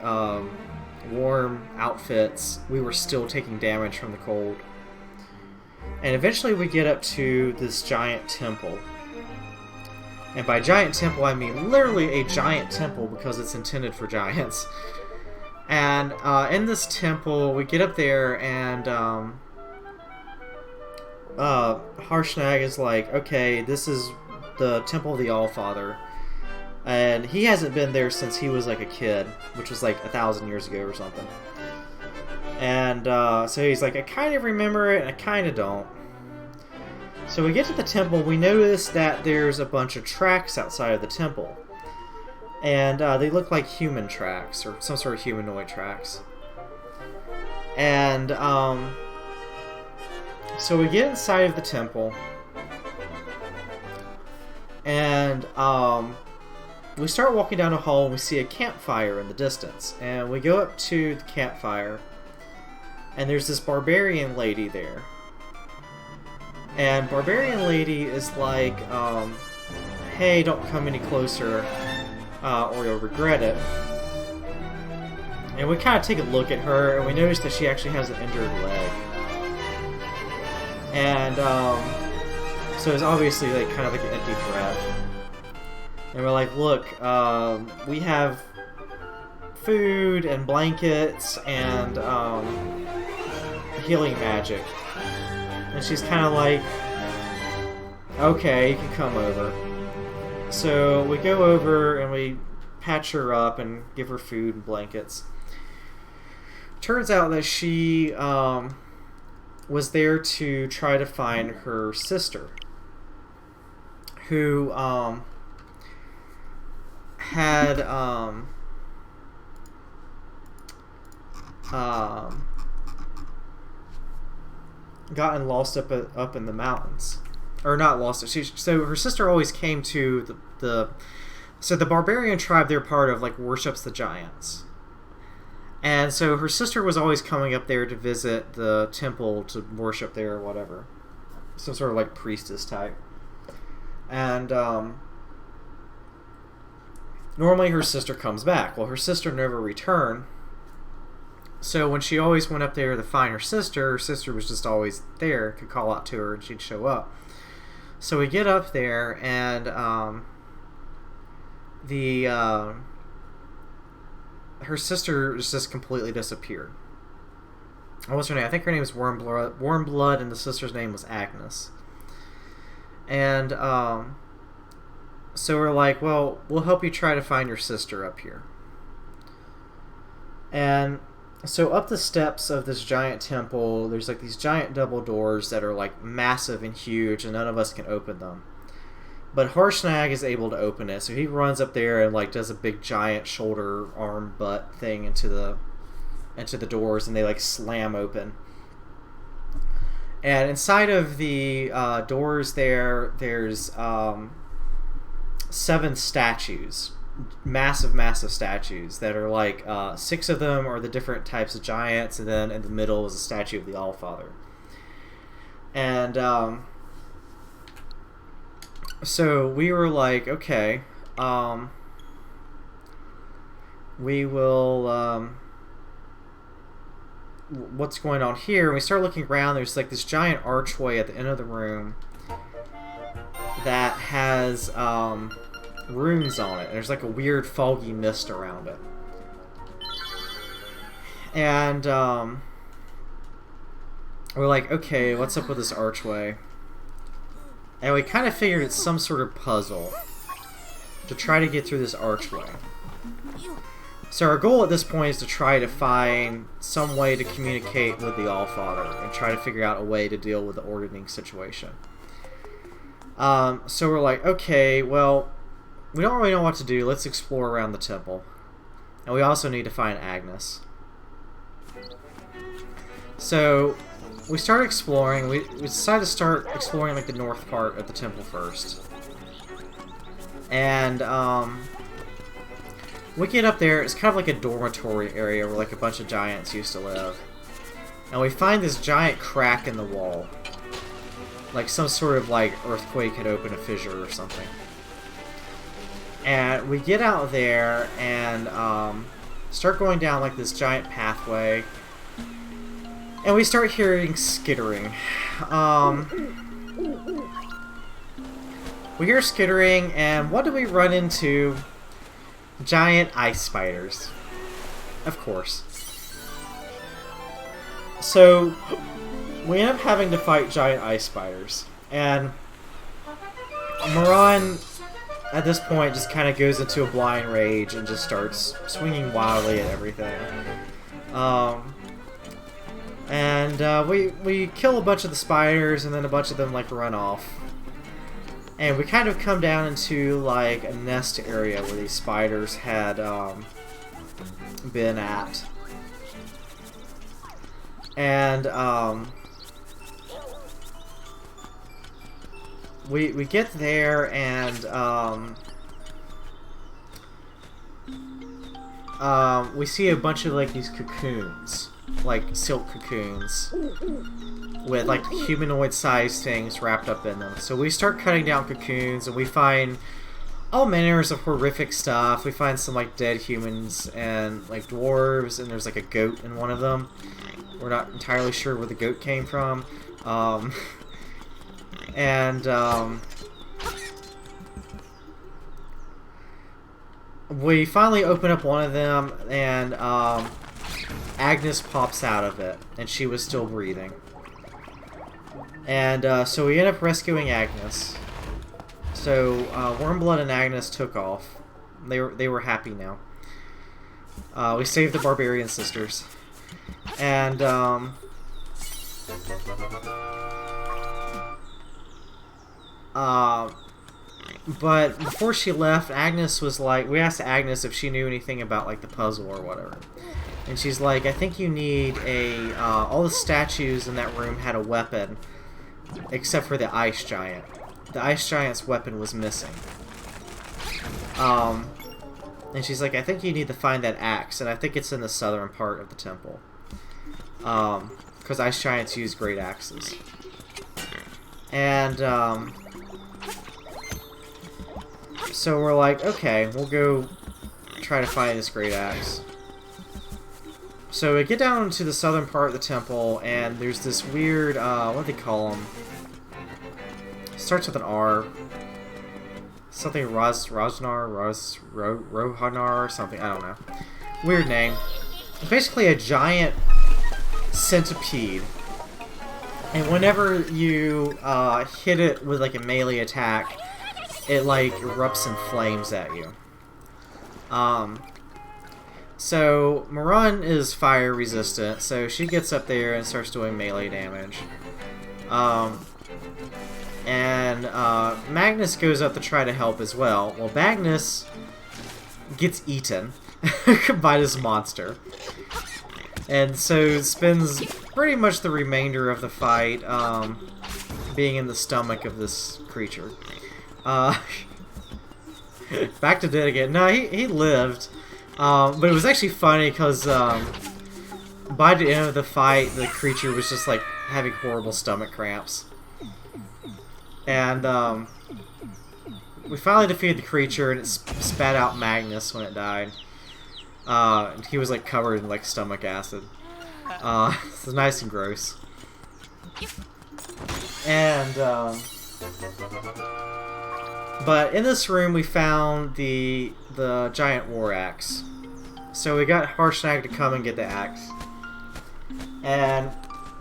warm outfits, we were still taking damage from the cold. And eventually we get up to this giant temple. And by giant temple, I mean literally a giant temple because it's intended for giants. And in this temple, we get up there and Harshnag is like, okay, this is the Temple of the Allfather. And he hasn't been there since he was like a kid, which was like 1,000 years ago or something. And so he's like, I kind of remember it, and I kind of don't. So we get to the temple, we notice that there's a bunch of tracks outside of the temple. And they look like human tracks, or some sort of humanoid tracks. And so we get inside of the temple. And we start walking down a hall and we see a campfire in the distance. And we go up to the campfire. And there's this barbarian lady there. And barbarian lady is like, hey, don't come any closer or you'll regret it. And we kind of take a look at her and we notice that she actually has an injured leg. And so it's obviously like kind of like an empty threat. And we're like, look, we have food and blankets and healing magic. And she's kind of like, okay, you can come over. So we go over and we patch her up and give her food and blankets. Turns out that she was there to try to find her sister, who had gotten lost up in the mountains, or not lost. So her sister always came to so the barbarian tribe they're part of like worships the giants, and so her sister was always coming up there to visit the temple to worship there or whatever, some sort of like priestess type, and normally her sister comes back. Well, her sister never returned. So when she always went up there to find her sister was just always there, could call out to her and she'd show up. So we get up there and her sister just completely disappeared. What's her name? I think her name was Warmblood, and the sister's name was Agnes. And so we're like, well, we'll help you try to find your sister up here. And so up the steps of this giant temple, there's like these giant double doors that are like massive and huge, and none of us can open them. But Harshnag is able to open it, so he runs up there and like does a big giant shoulder, arm, butt thing into the doors, and they like slam open. And inside of the doors there's 7 statues. Massive statues that are like 6 of them are the different types of giants, and then in the middle is a statue of the Allfather. And so we were like, okay, we will what's going on here? And we start looking around. There's like this giant archway at the end of the room that has runes on it. There's like a weird foggy mist around it. And we're like, okay, what's up with this archway? And we kind of figured it's some sort of puzzle to try to get through this archway. So our goal at this point is to try to find some way to communicate with the Allfather and try to figure out a way to deal with the ordering situation. So we're like, okay, well, we don't really know what to do. Let's explore around the temple. And we also need to find Agnes. So we start exploring. We decided to start exploring like the north part of the temple first. And we get up there. It's kind of like a dormitory area where like a bunch of giants used to live. And we find this giant crack in the wall. Like some sort of like earthquake had opened a fissure or something. And we get out there and start going down like this giant pathway. And we start hearing skittering. We hear skittering, and what do we run into? Giant ice spiders. Of course. So, we end up having to fight giant ice spiders. And Moran, at this point, just kind of goes into a blind rage and just starts swinging wildly at everything. We kill a bunch of the spiders, and then a bunch of them like run off. And we kind of come down into like a nest area where these spiders had been at. And we get there, and we see a bunch of like these cocoons, like silk cocoons, with like humanoid-sized things wrapped up in them. So we start cutting down cocoons, and we find all manners of horrific stuff. We find some like dead humans and like dwarves, and there's like a goat in one of them. We're not entirely sure where the goat came from. We finally open up one of them, and Agnes pops out of it, and she was still breathing. And so we end up rescuing Agnes. So Wormblood and Agnes took off. They were happy now. We saved the barbarian sisters, and but before she left, Agnes was like, we asked Agnes if she knew anything about like the puzzle or whatever, and she's like, I think you need a all the statues in that room had a weapon except for the ice giant. The ice giant's weapon was missing. And she's like, I think you need to find that axe, and I think it's in the southern part of the temple, because ice giants use great axes. And so we're like, okay, we'll go try to find this great axe. So we get down to the southern part of the temple, and there's this weird, what do they call them? Starts with an R. Something Rohanar or something, I don't know. Weird name. Basically a giant centipede. And whenever you hit it with like a melee attack, it like erupts in flames at you. So Moran is fire resistant, so she gets up there and starts doing melee damage. Magnus goes up to try to help as well. Well, Magnus gets eaten by this monster. And so spends pretty much the remainder of the fight being in the stomach of this creature. Back to dead again. No, he lived. But it was actually funny because by the end of the fight, the creature was just like having horrible stomach cramps. And we finally defeated the creature, and it spat out Magnus when it died. He was like covered in like stomach acid. It's nice and gross. And but in this room we found the giant war axe. So we got Harshnag to come and get the axe. And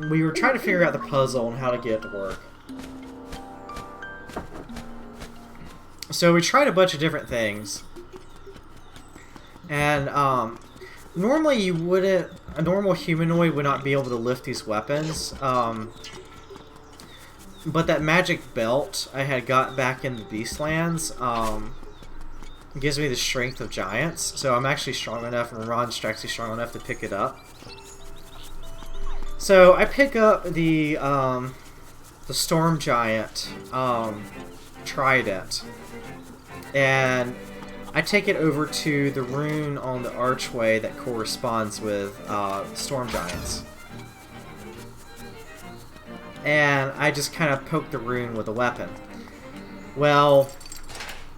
we were trying to figure out the puzzle and how to get it to work. So we tried a bunch of different things. And normally you wouldn't, a normal humanoid would not be able to lift these weapons. But that magic belt I had got back in the Beastlands gives me the strength of giants. So I'm actually strong enough, and Ron's actually strong enough to pick it up. So I pick up the Storm Giant trident, and I take it over to the rune on the archway that corresponds with Storm Giants. And I just kind of poke the rune with a weapon. Well,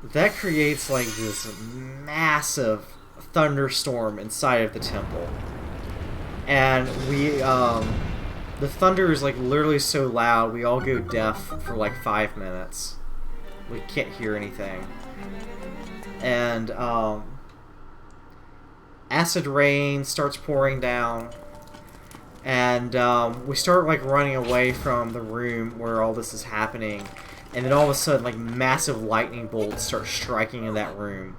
that creates like this massive thunderstorm inside of the temple. And the thunder is like literally so loud, we all go deaf for like 5 minutes. We can't hear anything. And acid rain starts pouring down. And we start like running away from the room where all this is happening. And then all of a sudden, like, massive lightning bolts start striking in that room.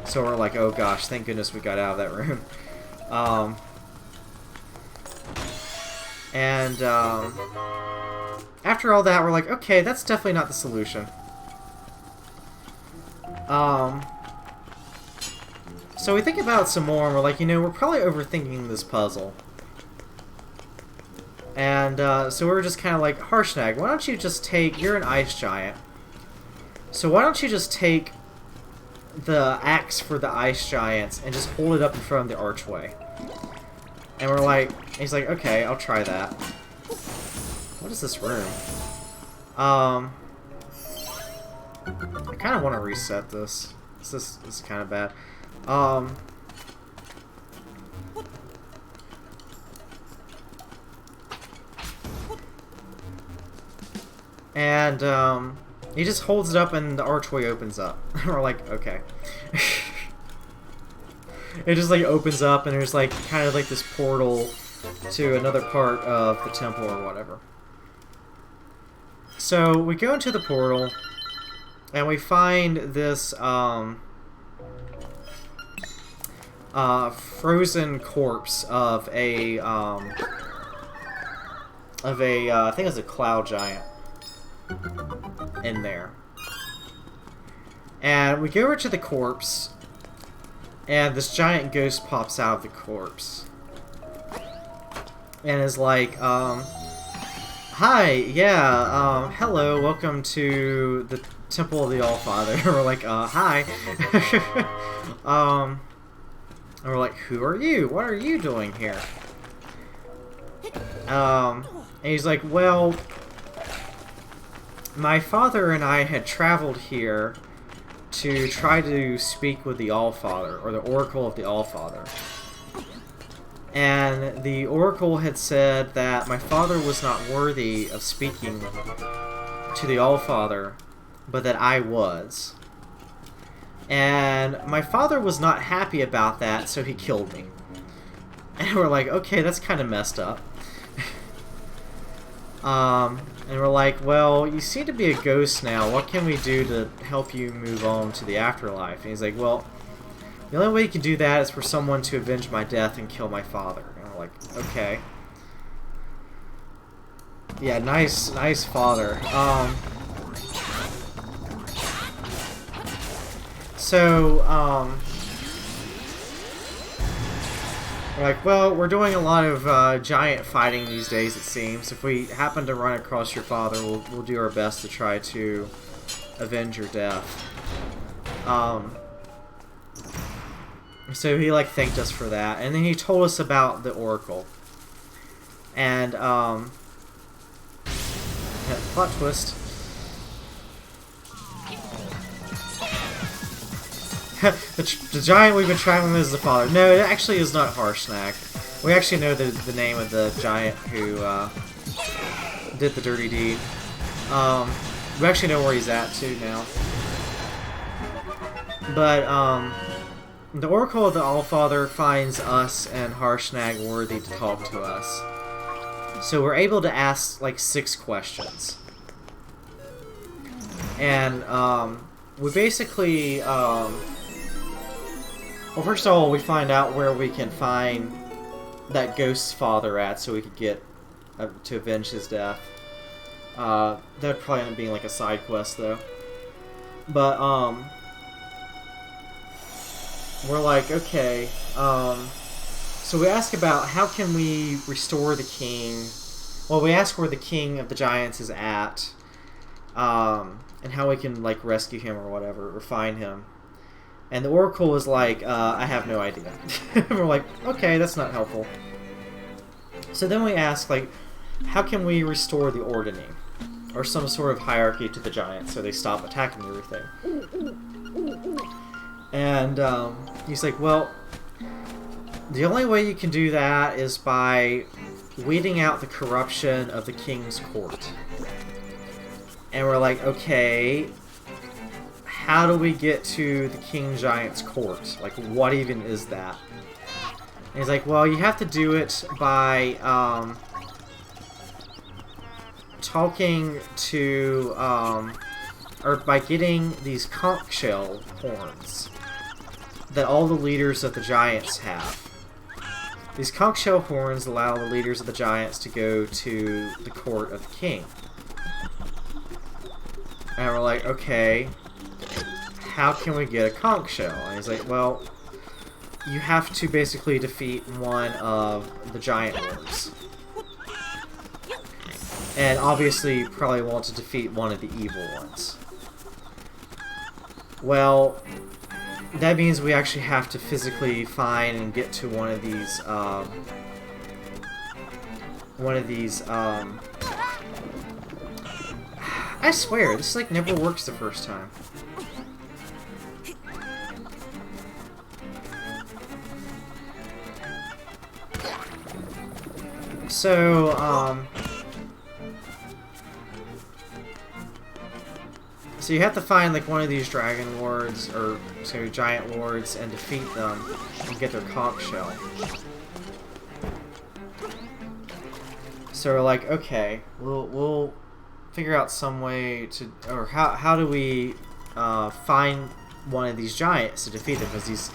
So we're like, oh gosh, thank goodness we got out of that room. After all that, we're like, okay, that's definitely not the solution. So we think about it some more, and we're like, you know, we're probably overthinking this puzzle. And so we're just kind of like, Harshnag, why don't you just take... You're an ice giant. So why don't you just take the axe for the ice giants and just hold it up in front of the archway? And we're like... He's like, okay, I'll try that. What is this room? I kind of want to reset this. This is kind of bad. And he just holds it up and the archway opens up. We're like, okay. It just like opens up and there's like kind of like this portal to another part of the temple or whatever. So we go into the portal and we find this frozen corpse of a I think it's a cloud giant in there. And we go over to the corpse and this giant ghost pops out of the corpse and is like, hi, yeah, hello, welcome to the Temple of the Allfather. We're like, hi. And we're like, who are you? What are you doing here? And he's like, well, my father and I had traveled here to try to speak with the Allfather, or the Oracle of the Allfather. And the Oracle had said that my father was not worthy of speaking to the Allfather, but that I was. And my father was not happy about that, so he killed me. And we're like, okay, that's kind of messed up. And we're like, well, you seem to be a ghost now. What can we do to help you move on to the afterlife? And he's like, well, the only way you can do that is for someone to avenge my death and kill my father. And we're like, okay. Yeah, nice father. We're like, well, we're doing a lot of giant fighting these days, it seems. If we happen to run across your father, we'll do our best to try to avenge your death. So he, like, thanked us for that. And then he told us about the Oracle. And, plot twist. the giant we've been traveling with is the father. No, it actually is not Harshnag. We actually know the name of the giant who did the dirty deed. We actually know where he's at too now. But the Oracle of the Allfather finds us and Harshnag worthy to talk to us. So we're able to ask like 6 questions. And we basically well, first of all, we find out where we can find that ghost's father at, so we could get to avenge his death. That'd probably end up being like a side quest, though. But we're like, okay. So we ask about how can we restore the king. Well, we ask where the king of the giants is at, and how we can like rescue him or whatever, or find him. And the Oracle is like, I have no idea. We're like, okay, that's not helpful. So then we ask, like, how can we restore the Ordning? Or some sort of hierarchy to the giants so they stop attacking everything. And he's like, well, the only way you can do that is by weeding out the corruption of the king's court. And we're like, okay, how do we get to the King Giant's court? Like, what even is that? And he's like, well, you have to do it by talking to, or by getting these conch shell horns that all the leaders of the giants have. These conch shell horns allow the leaders of the giants to go to the court of the king. And we're like, okay, how can we get a conch shell? And he's like, well, you have to basically defeat one of the giant lords. And obviously you probably want to defeat one of the evil ones. Well, that means we actually have to physically find and get to one of these, I swear, this like never works the first time. So, so you have to find like one of these dragon lords, or sorry, giant lords, and defeat them and get their conch shell. So we're like, okay, we'll figure out some way to, or how do we find one of these giants to defeat them? Because these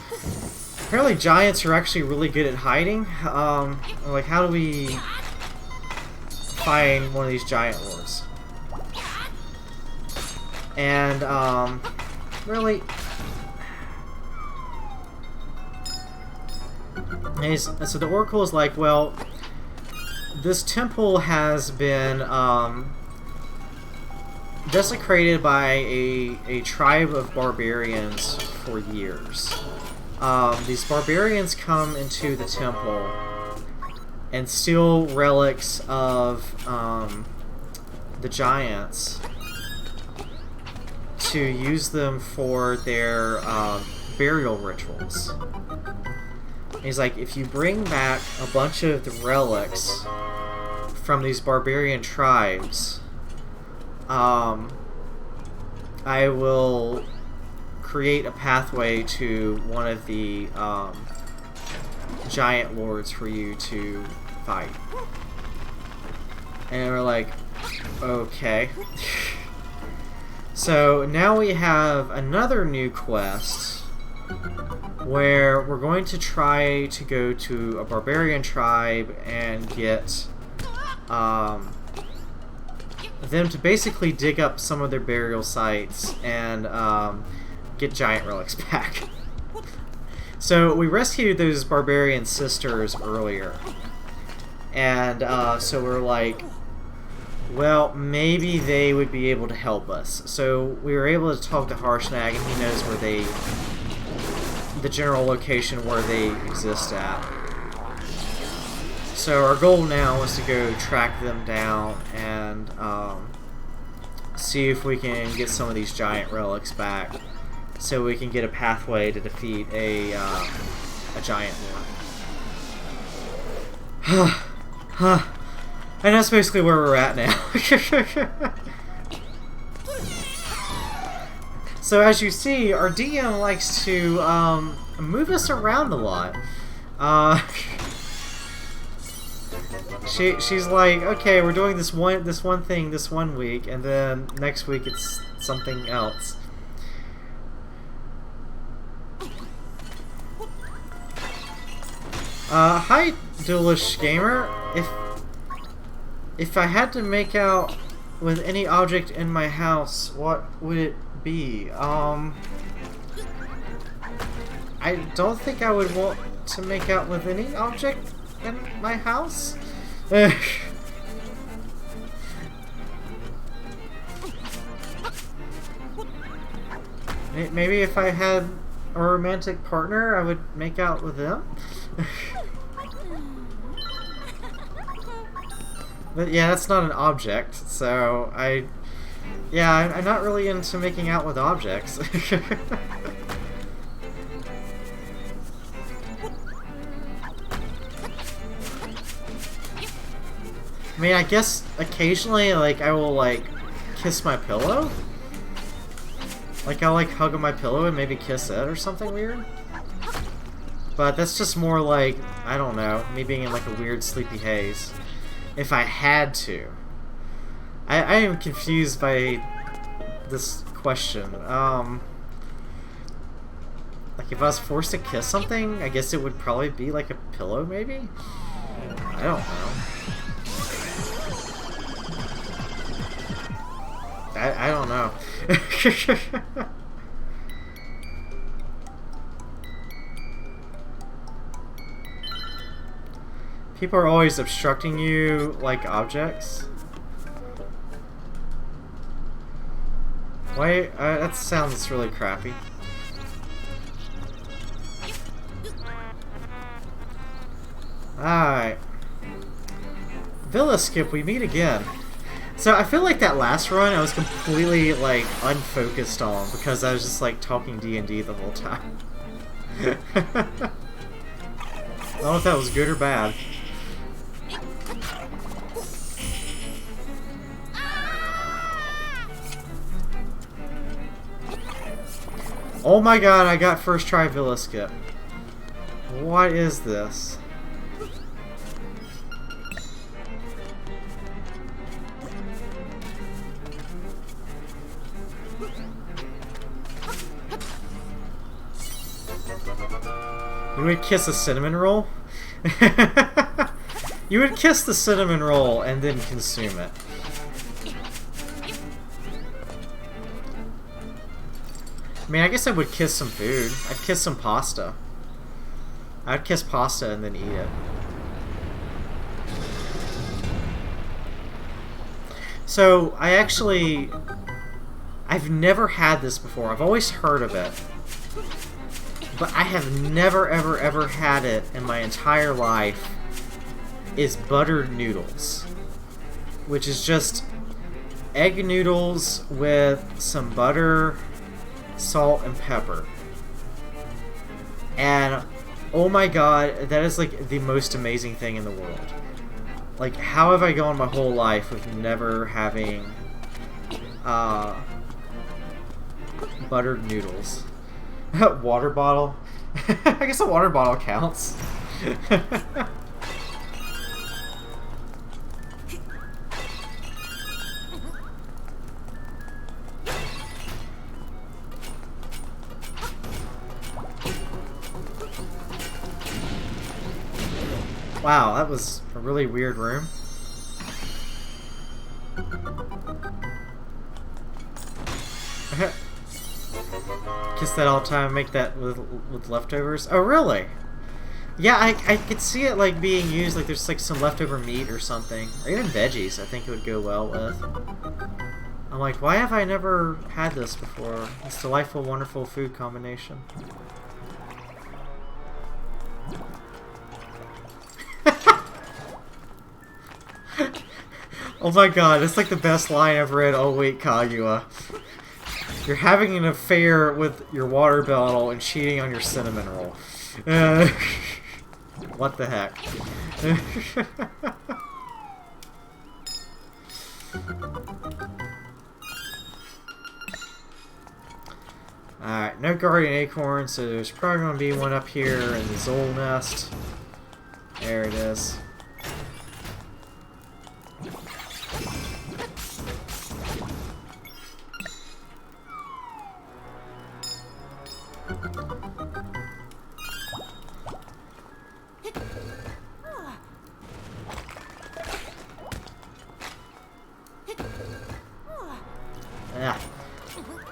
apparently giants are actually really good at hiding. Like, how do we find one of these giant lords? And really, and so the Oracle is like, well, this temple has been desecrated by a tribe of barbarians for years. These barbarians come into the temple and steal relics of the giants to use them for their burial rituals. He's like, if you bring back a bunch of the relics from these barbarian tribes, I will create a pathway to one of the giant lords for you to fight. And we're like, okay. So now we have another new quest where we're going to try to go to a barbarian tribe and get them to basically dig up some of their burial sites and get giant relics back. So we rescued those barbarian sisters earlier, and so we're like, well, maybe they would be able to help us. So we were able to talk to Harshnag, and he knows where the general location where they exist at. So our goal now is to go track them down and see if we can get some of these giant relics back, so we can get a pathway to defeat a giant lord. And that's basically where we're at now. So as you see, our DM likes to move us around a lot. She's like, okay, we're doing this one thing this one week, and then next week it's something else. Hi, Duelish Gamer. If I had to make out with any object in my house, what would it be? I don't think I would want to make out with any object in my house. Maybe if I had a romantic partner, I would make out with them. But yeah, that's not an object, so I'm not really into making out with objects. mean, I guess occasionally, like, I will, like, kiss my pillow. Like, I'll, like, hug on my pillow and maybe kiss it or something weird. But that's just more like, I don't know, me being in, like, a weird sleepy haze. If I had to. I am confused by this question. Like, if I was forced to kiss something, I guess it would probably be, like, a pillow, maybe? I don't know. I don't know. People are always obstructing you like objects. Why? That sounds really crappy. Alright. Villa Skip, we meet again. So I feel like that last run I was completely, like, unfocused on because I was just, like, talking D&D the whole time. I don't know if that was good or bad. Oh my god, I got first try Villa Skip. What is this? You would kiss a cinnamon roll? You would kiss the cinnamon roll and then consume it. I mean, I guess I would kiss some food. I'd kiss some pasta. I'd kiss pasta and then eat it. So, I've never had this before. I've always heard of it. But I have never, ever, ever had it in my entire life. Is buttered noodles. Which is just egg noodles with some butter, salt, and pepper. And oh my god, that is like the most amazing thing in the world. Like, how have I gone my whole life with never having buttered noodles? Water bottle? I guess a water bottle counts. Wow, that was a really weird room. Kiss that all the time, make that with leftovers. Oh, really? Yeah, I could see it like being used, like there's like some leftover meat or something. Or even veggies, I think it would go well with. I'm like, why have I never had this before? This delightful, wonderful food combination. Oh my god, it's like the best line I've read all week, Kaguya. You're having an affair with your water bottle and cheating on your cinnamon roll. What the heck? Alright, no guardian acorn, so there's probably going to be one up here in the Zol nest. There it is.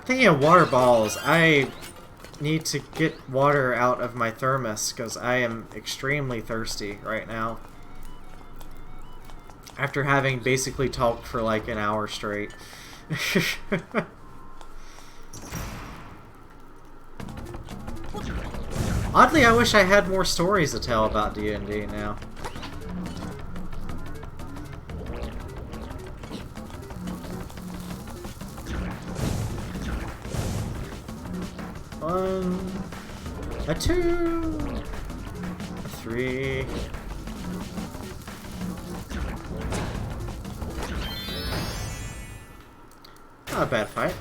Thinking of water balls, I need to get water out of my thermos because I am extremely thirsty right now. After having basically talked for like an hour straight. Oddly, I wish I had more stories to tell about D&D now. A 2, a 3. Not a bad fight.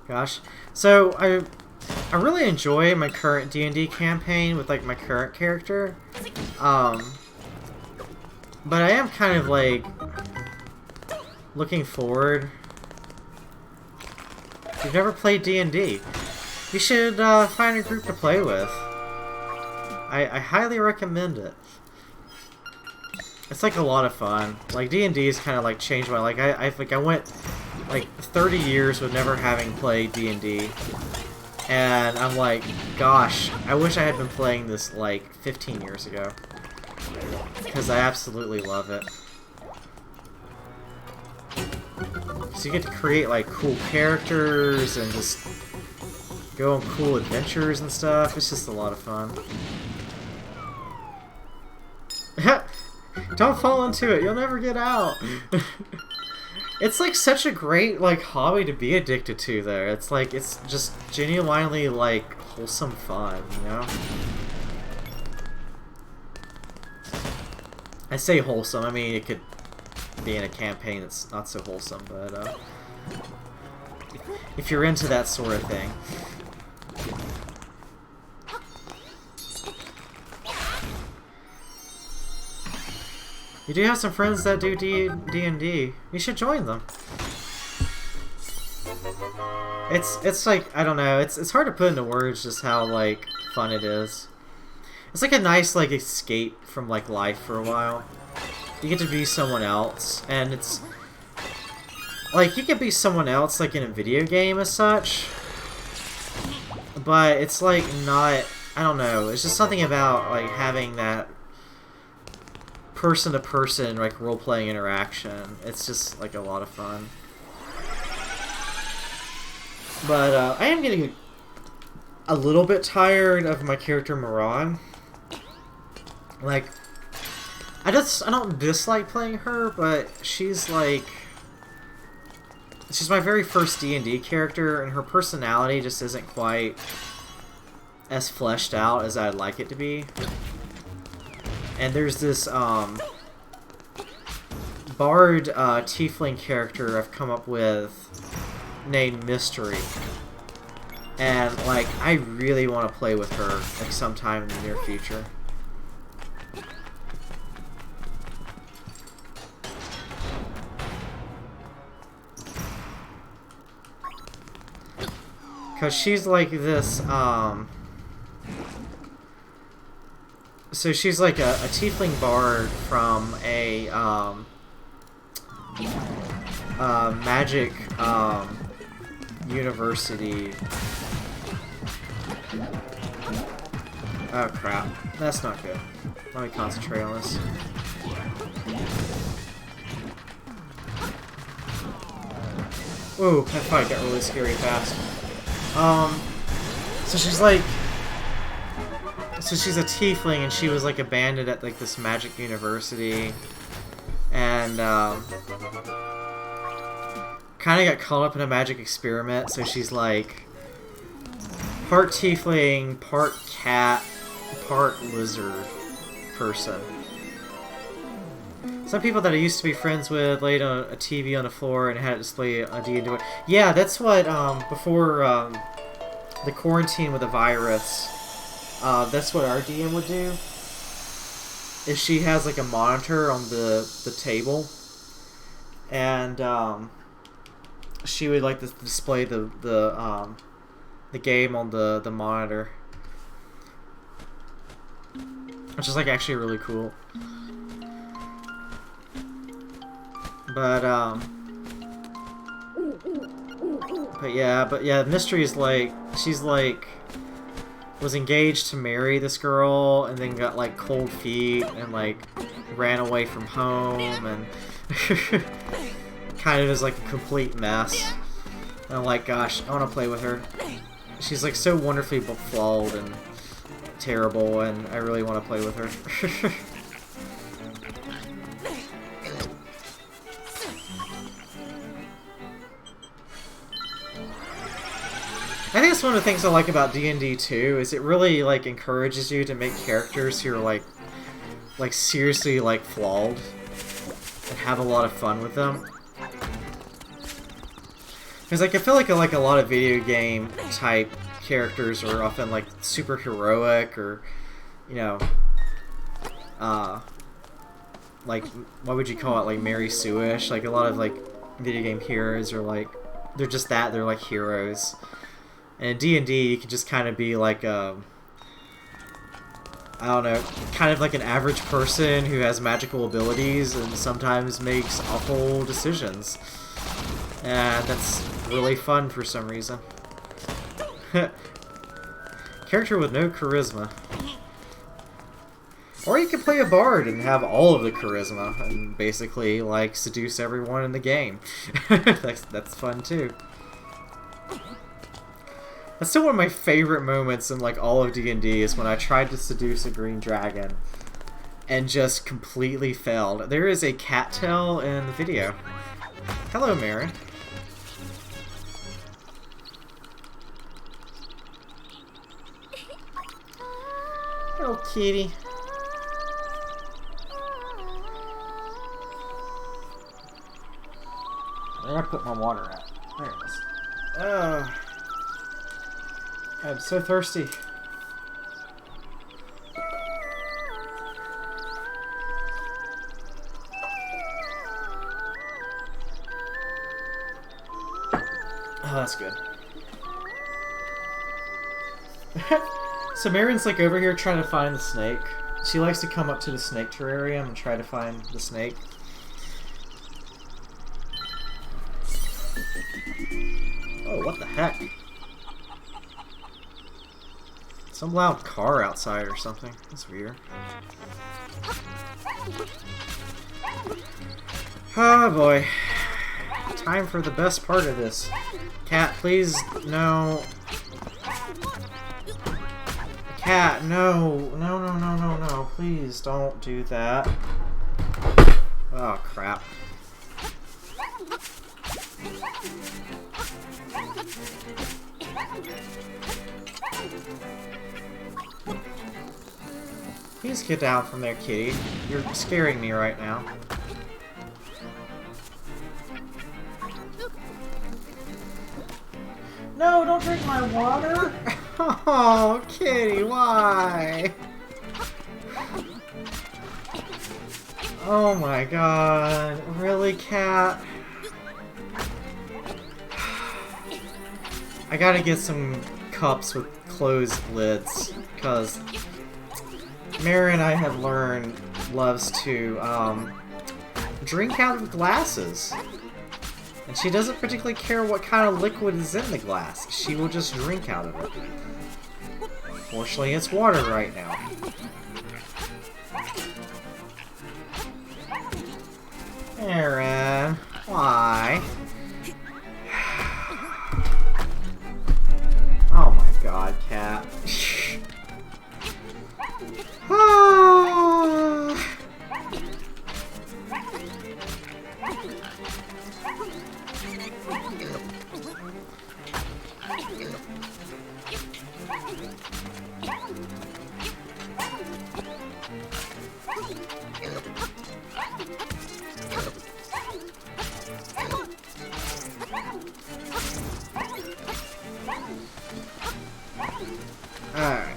Gosh. So I really enjoy my current D&D campaign with like my current character. But I am kind of like looking forward. If you've never played D&D, you should find a group to play with. I highly recommend it. It's like a lot of fun. Like D&D is kind of like changed my like I went like 30 years with never having played D&D, and I'm like, gosh, I wish I had been playing this like 15 years ago, because I absolutely love it. So you get to create like cool characters and just go on cool adventures and stuff. It's just a lot of fun. Don't fall into it, you'll never get out. It's like such a great like hobby to be addicted to there. It's like, it's just genuinely like wholesome fun, you know? I say wholesome, I mean it could be in a campaign that's not so wholesome, but if you're into that sort of thing. You do have some friends that do D&D. You should join them. It's like, I don't know, it's hard to put into words just how like fun it is. It's like a nice like escape from like life for a while. You get to be someone else, and it's like you can be someone else like in a video game as such, but it's like not, I don't know, it's just something about like having that person-to-person like role-playing interaction. It's just like a lot of fun. But I am getting a little bit tired of my character Moran. Like, I don't dislike playing her, but she's like, she's my very first D&D character, and her personality just isn't quite as fleshed out as I'd like it to be. And there's this bard tiefling character I've come up with named Mystery, and like I really want to play with her like sometime in the near future. Cause she's like this so she's like a tiefling bard from a magic university. Oh crap, that's not good. Let me concentrate on this. Ooh, that fight got really scary fast. So she's like, so she's a tiefling, and she was like abandoned at like this magic university, and kind of got caught up in a magic experiment. So she's like part tiefling, part cat, part lizard person. Some people that I used to be friends with laid a TV on the floor and had it display a D&D. Yeah, that's what before the quarantine with the virus. That's what our DM would do. Is she has like a monitor on the table, and she would like to display the game on the monitor, which is like actually really cool. But yeah, Mystery is like, she's like, was engaged to marry this girl, and then got like cold feet and like ran away from home, and kind of is like a complete mess. And I'm like, gosh, I want to play with her. She's like so wonderfully flawed and terrible, and I really want to play with her. I think that's one of the things I like about D&D too, is it really like encourages you to make characters who are like seriously like flawed and have a lot of fun with them. Because like I feel like a lot of video game type characters are often like super heroic or, you know, like what would you call it, like Mary Sue-ish. Like a lot of like video game heroes are like they're just that, they're like heroes. And in D&D you can just kind of be like I don't know, kind of like an average person who has magical abilities and sometimes makes awful decisions. And that's really fun for some reason. Character with no charisma. Or you can play a bard and have all of the charisma and basically like seduce everyone in the game. That's fun too. That's still one of my favorite moments in like all of D&D is when I tried to seduce a green dragon and just completely failed. There is a cattail in the video. Hello, Marin. Hello, kitty. Where did I put my water at? There it is. I'm so thirsty. Oh, that's good. So Marin's like over here trying to find the snake. She likes to come up to the snake terrarium and try to find the snake. Oh, what the heck? Some loud car outside or something. That's weird. Oh boy. Time for the best part of this. Cat, please, no. Cat, no. No, no, no, no, no. Please don't do that. Oh, crap. Please get down from there, kitty. You're scaring me right now. No, don't drink my water! Oh, kitty, why? Oh my god. Really, cat? I gotta get some cups with closed lids, because Marin, I have learned, loves to drink out of glasses. And she doesn't particularly care what kind of liquid is in the glass. She will just drink out of it. Fortunately, it's water right now. Marin, why? Oh my god, cat. Alright.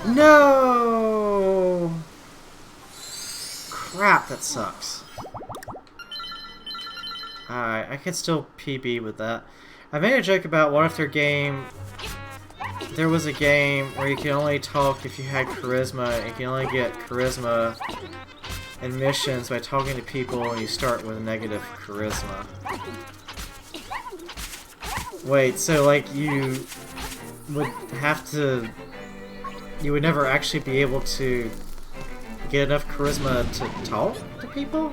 No! Crap, that sucks. Alright, I can still PB with that. I made a joke about what if there was a game where you can only talk if you had charisma, and you can only get charisma in missions by talking to people and you start with negative charisma. Wait, so like you would never actually be able to get enough charisma to talk to people?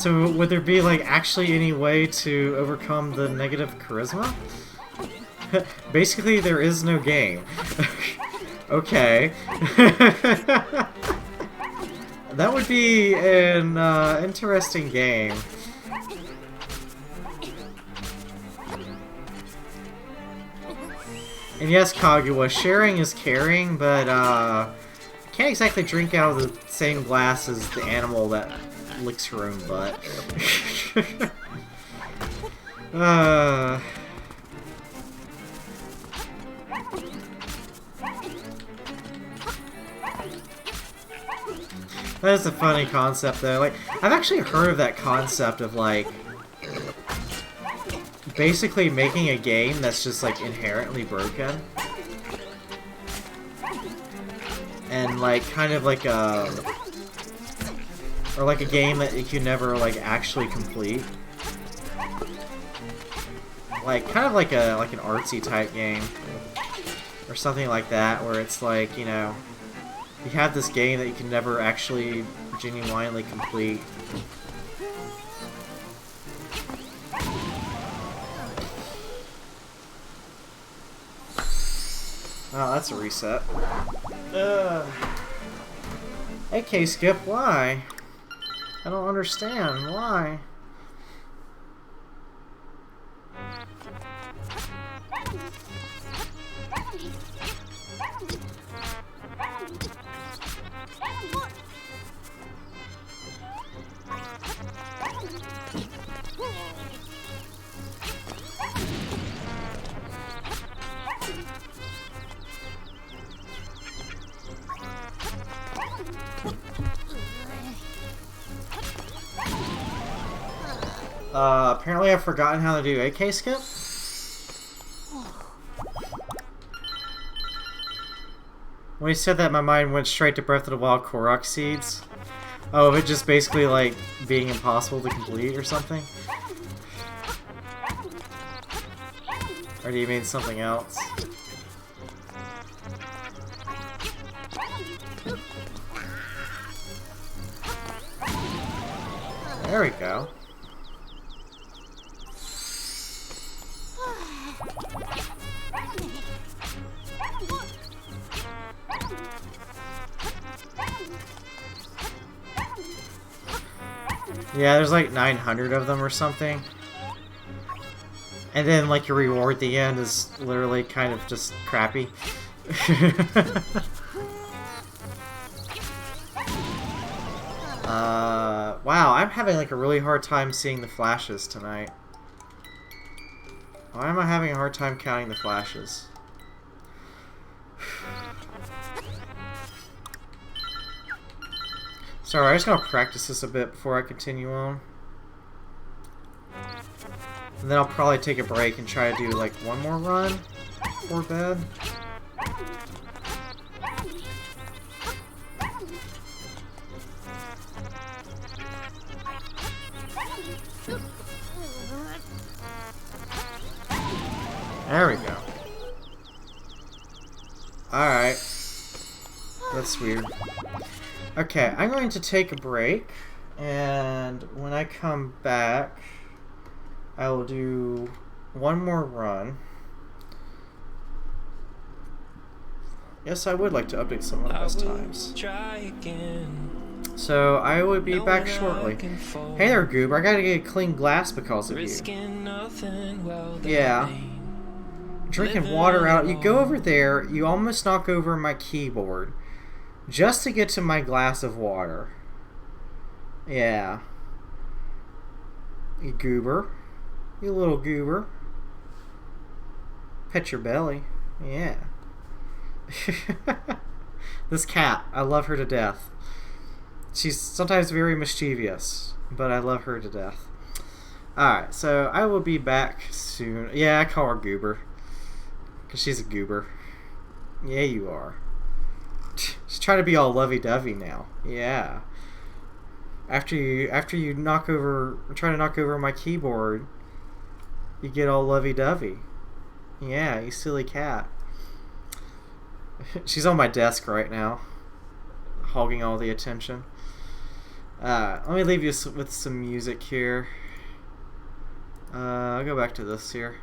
So would there be like actually any way to overcome the negative charisma? Basically, there is no game. Okay. That would be an interesting game. And yes, Kaguya, sharing is caring, but can't exactly drink out of the same glass as the animal that licks her own butt. That is a funny concept, though. Like, I've actually heard of that concept of, like, basically making a game that's just, like, inherently broken. And, like, kind of like a... or, like, a game that you can never, like, actually complete. Like, kind of like a, like an artsy type game. Or something like that, where it's like, you know... you have this game that you can never actually genuinely complete. Oh, that's a reset. AK Skip, why? I don't understand. Why? Apparently I've forgotten how to do AK Skip. When he said that, my mind went straight to Breath of the Wild Korok seeds. Oh, it just basically like being impossible to complete or something? Or do you mean something else? There we go. Yeah, there's like 900 of them or something. And then like your reward at the end is literally kind of just crappy. Wow, I'm having like a really hard time seeing the flashes tonight. Why am I having a hard time counting the flashes? Sorry, I'm just gonna practice this a bit before I continue on. And then I'll probably take a break and try to do like one more run before bed. There we go. Alright. That's weird. Okay, I'm going to take a break, and when I come back, I will do one more run. Yes, I would like to update some of the best times. So, I will be back shortly. Hey there, Goober, I gotta get a clean glass because of you. Yeah. Drinking water out. You go over there, you almost knock over my keyboard. Just to get to my glass of water. Yeah. You goober. You little goober. Pet your belly. Yeah. This cat, I love her to death. She's sometimes very mischievous, but I love her to death. Alright, so I will be back soon. Yeah, I call her Goober. Because she's a goober. Yeah, you are. She's trying to be all lovey-dovey now. Yeah. After you try to knock over my keyboard, you get all lovey-dovey. Yeah, you silly cat. She's on my desk right now, hogging all the attention. Let me leave you with some music here. I'll go back to this here.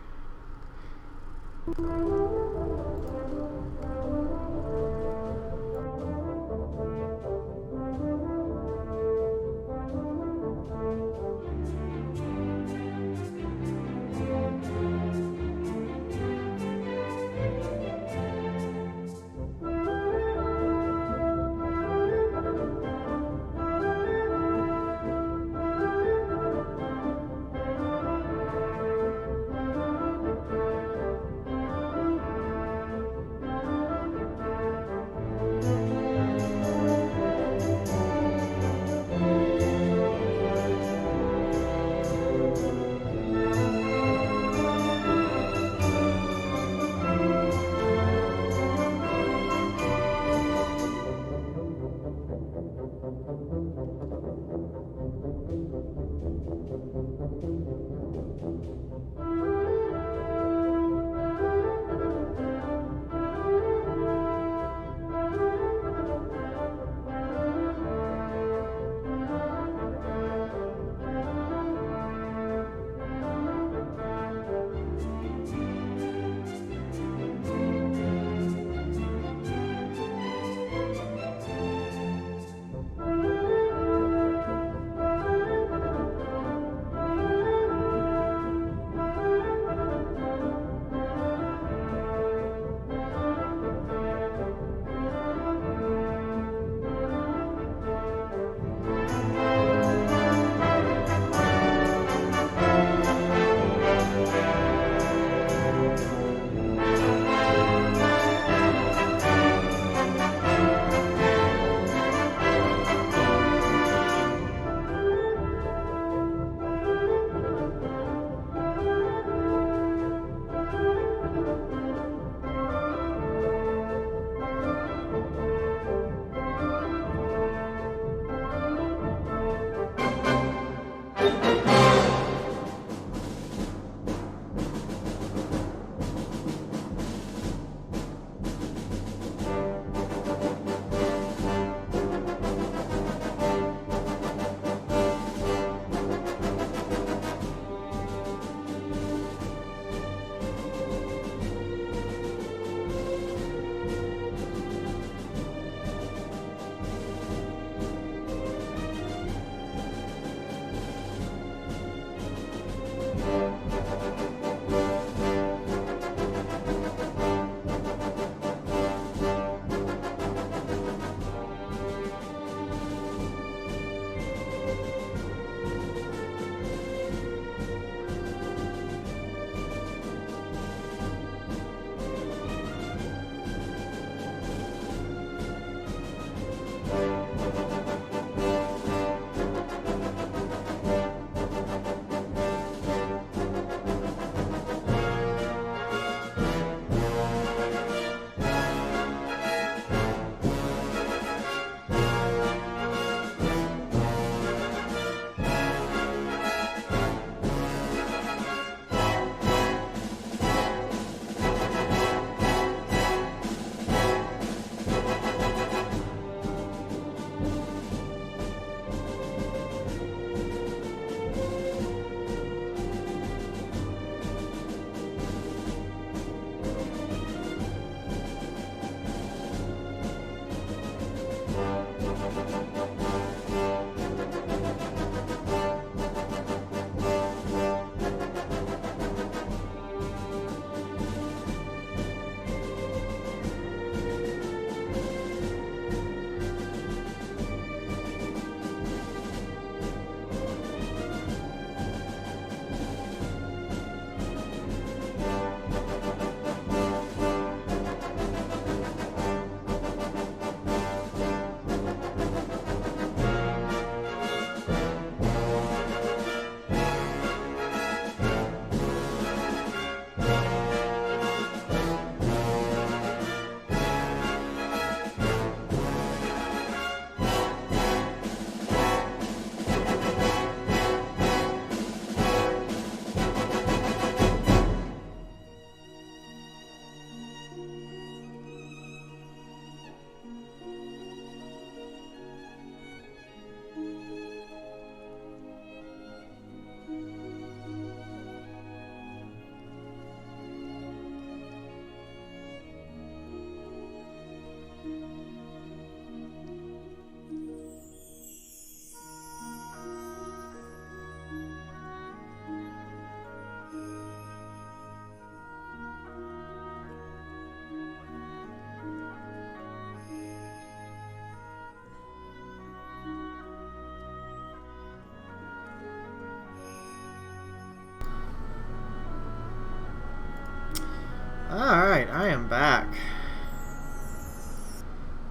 Alright, I am back.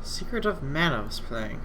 Secret of Mana was playing.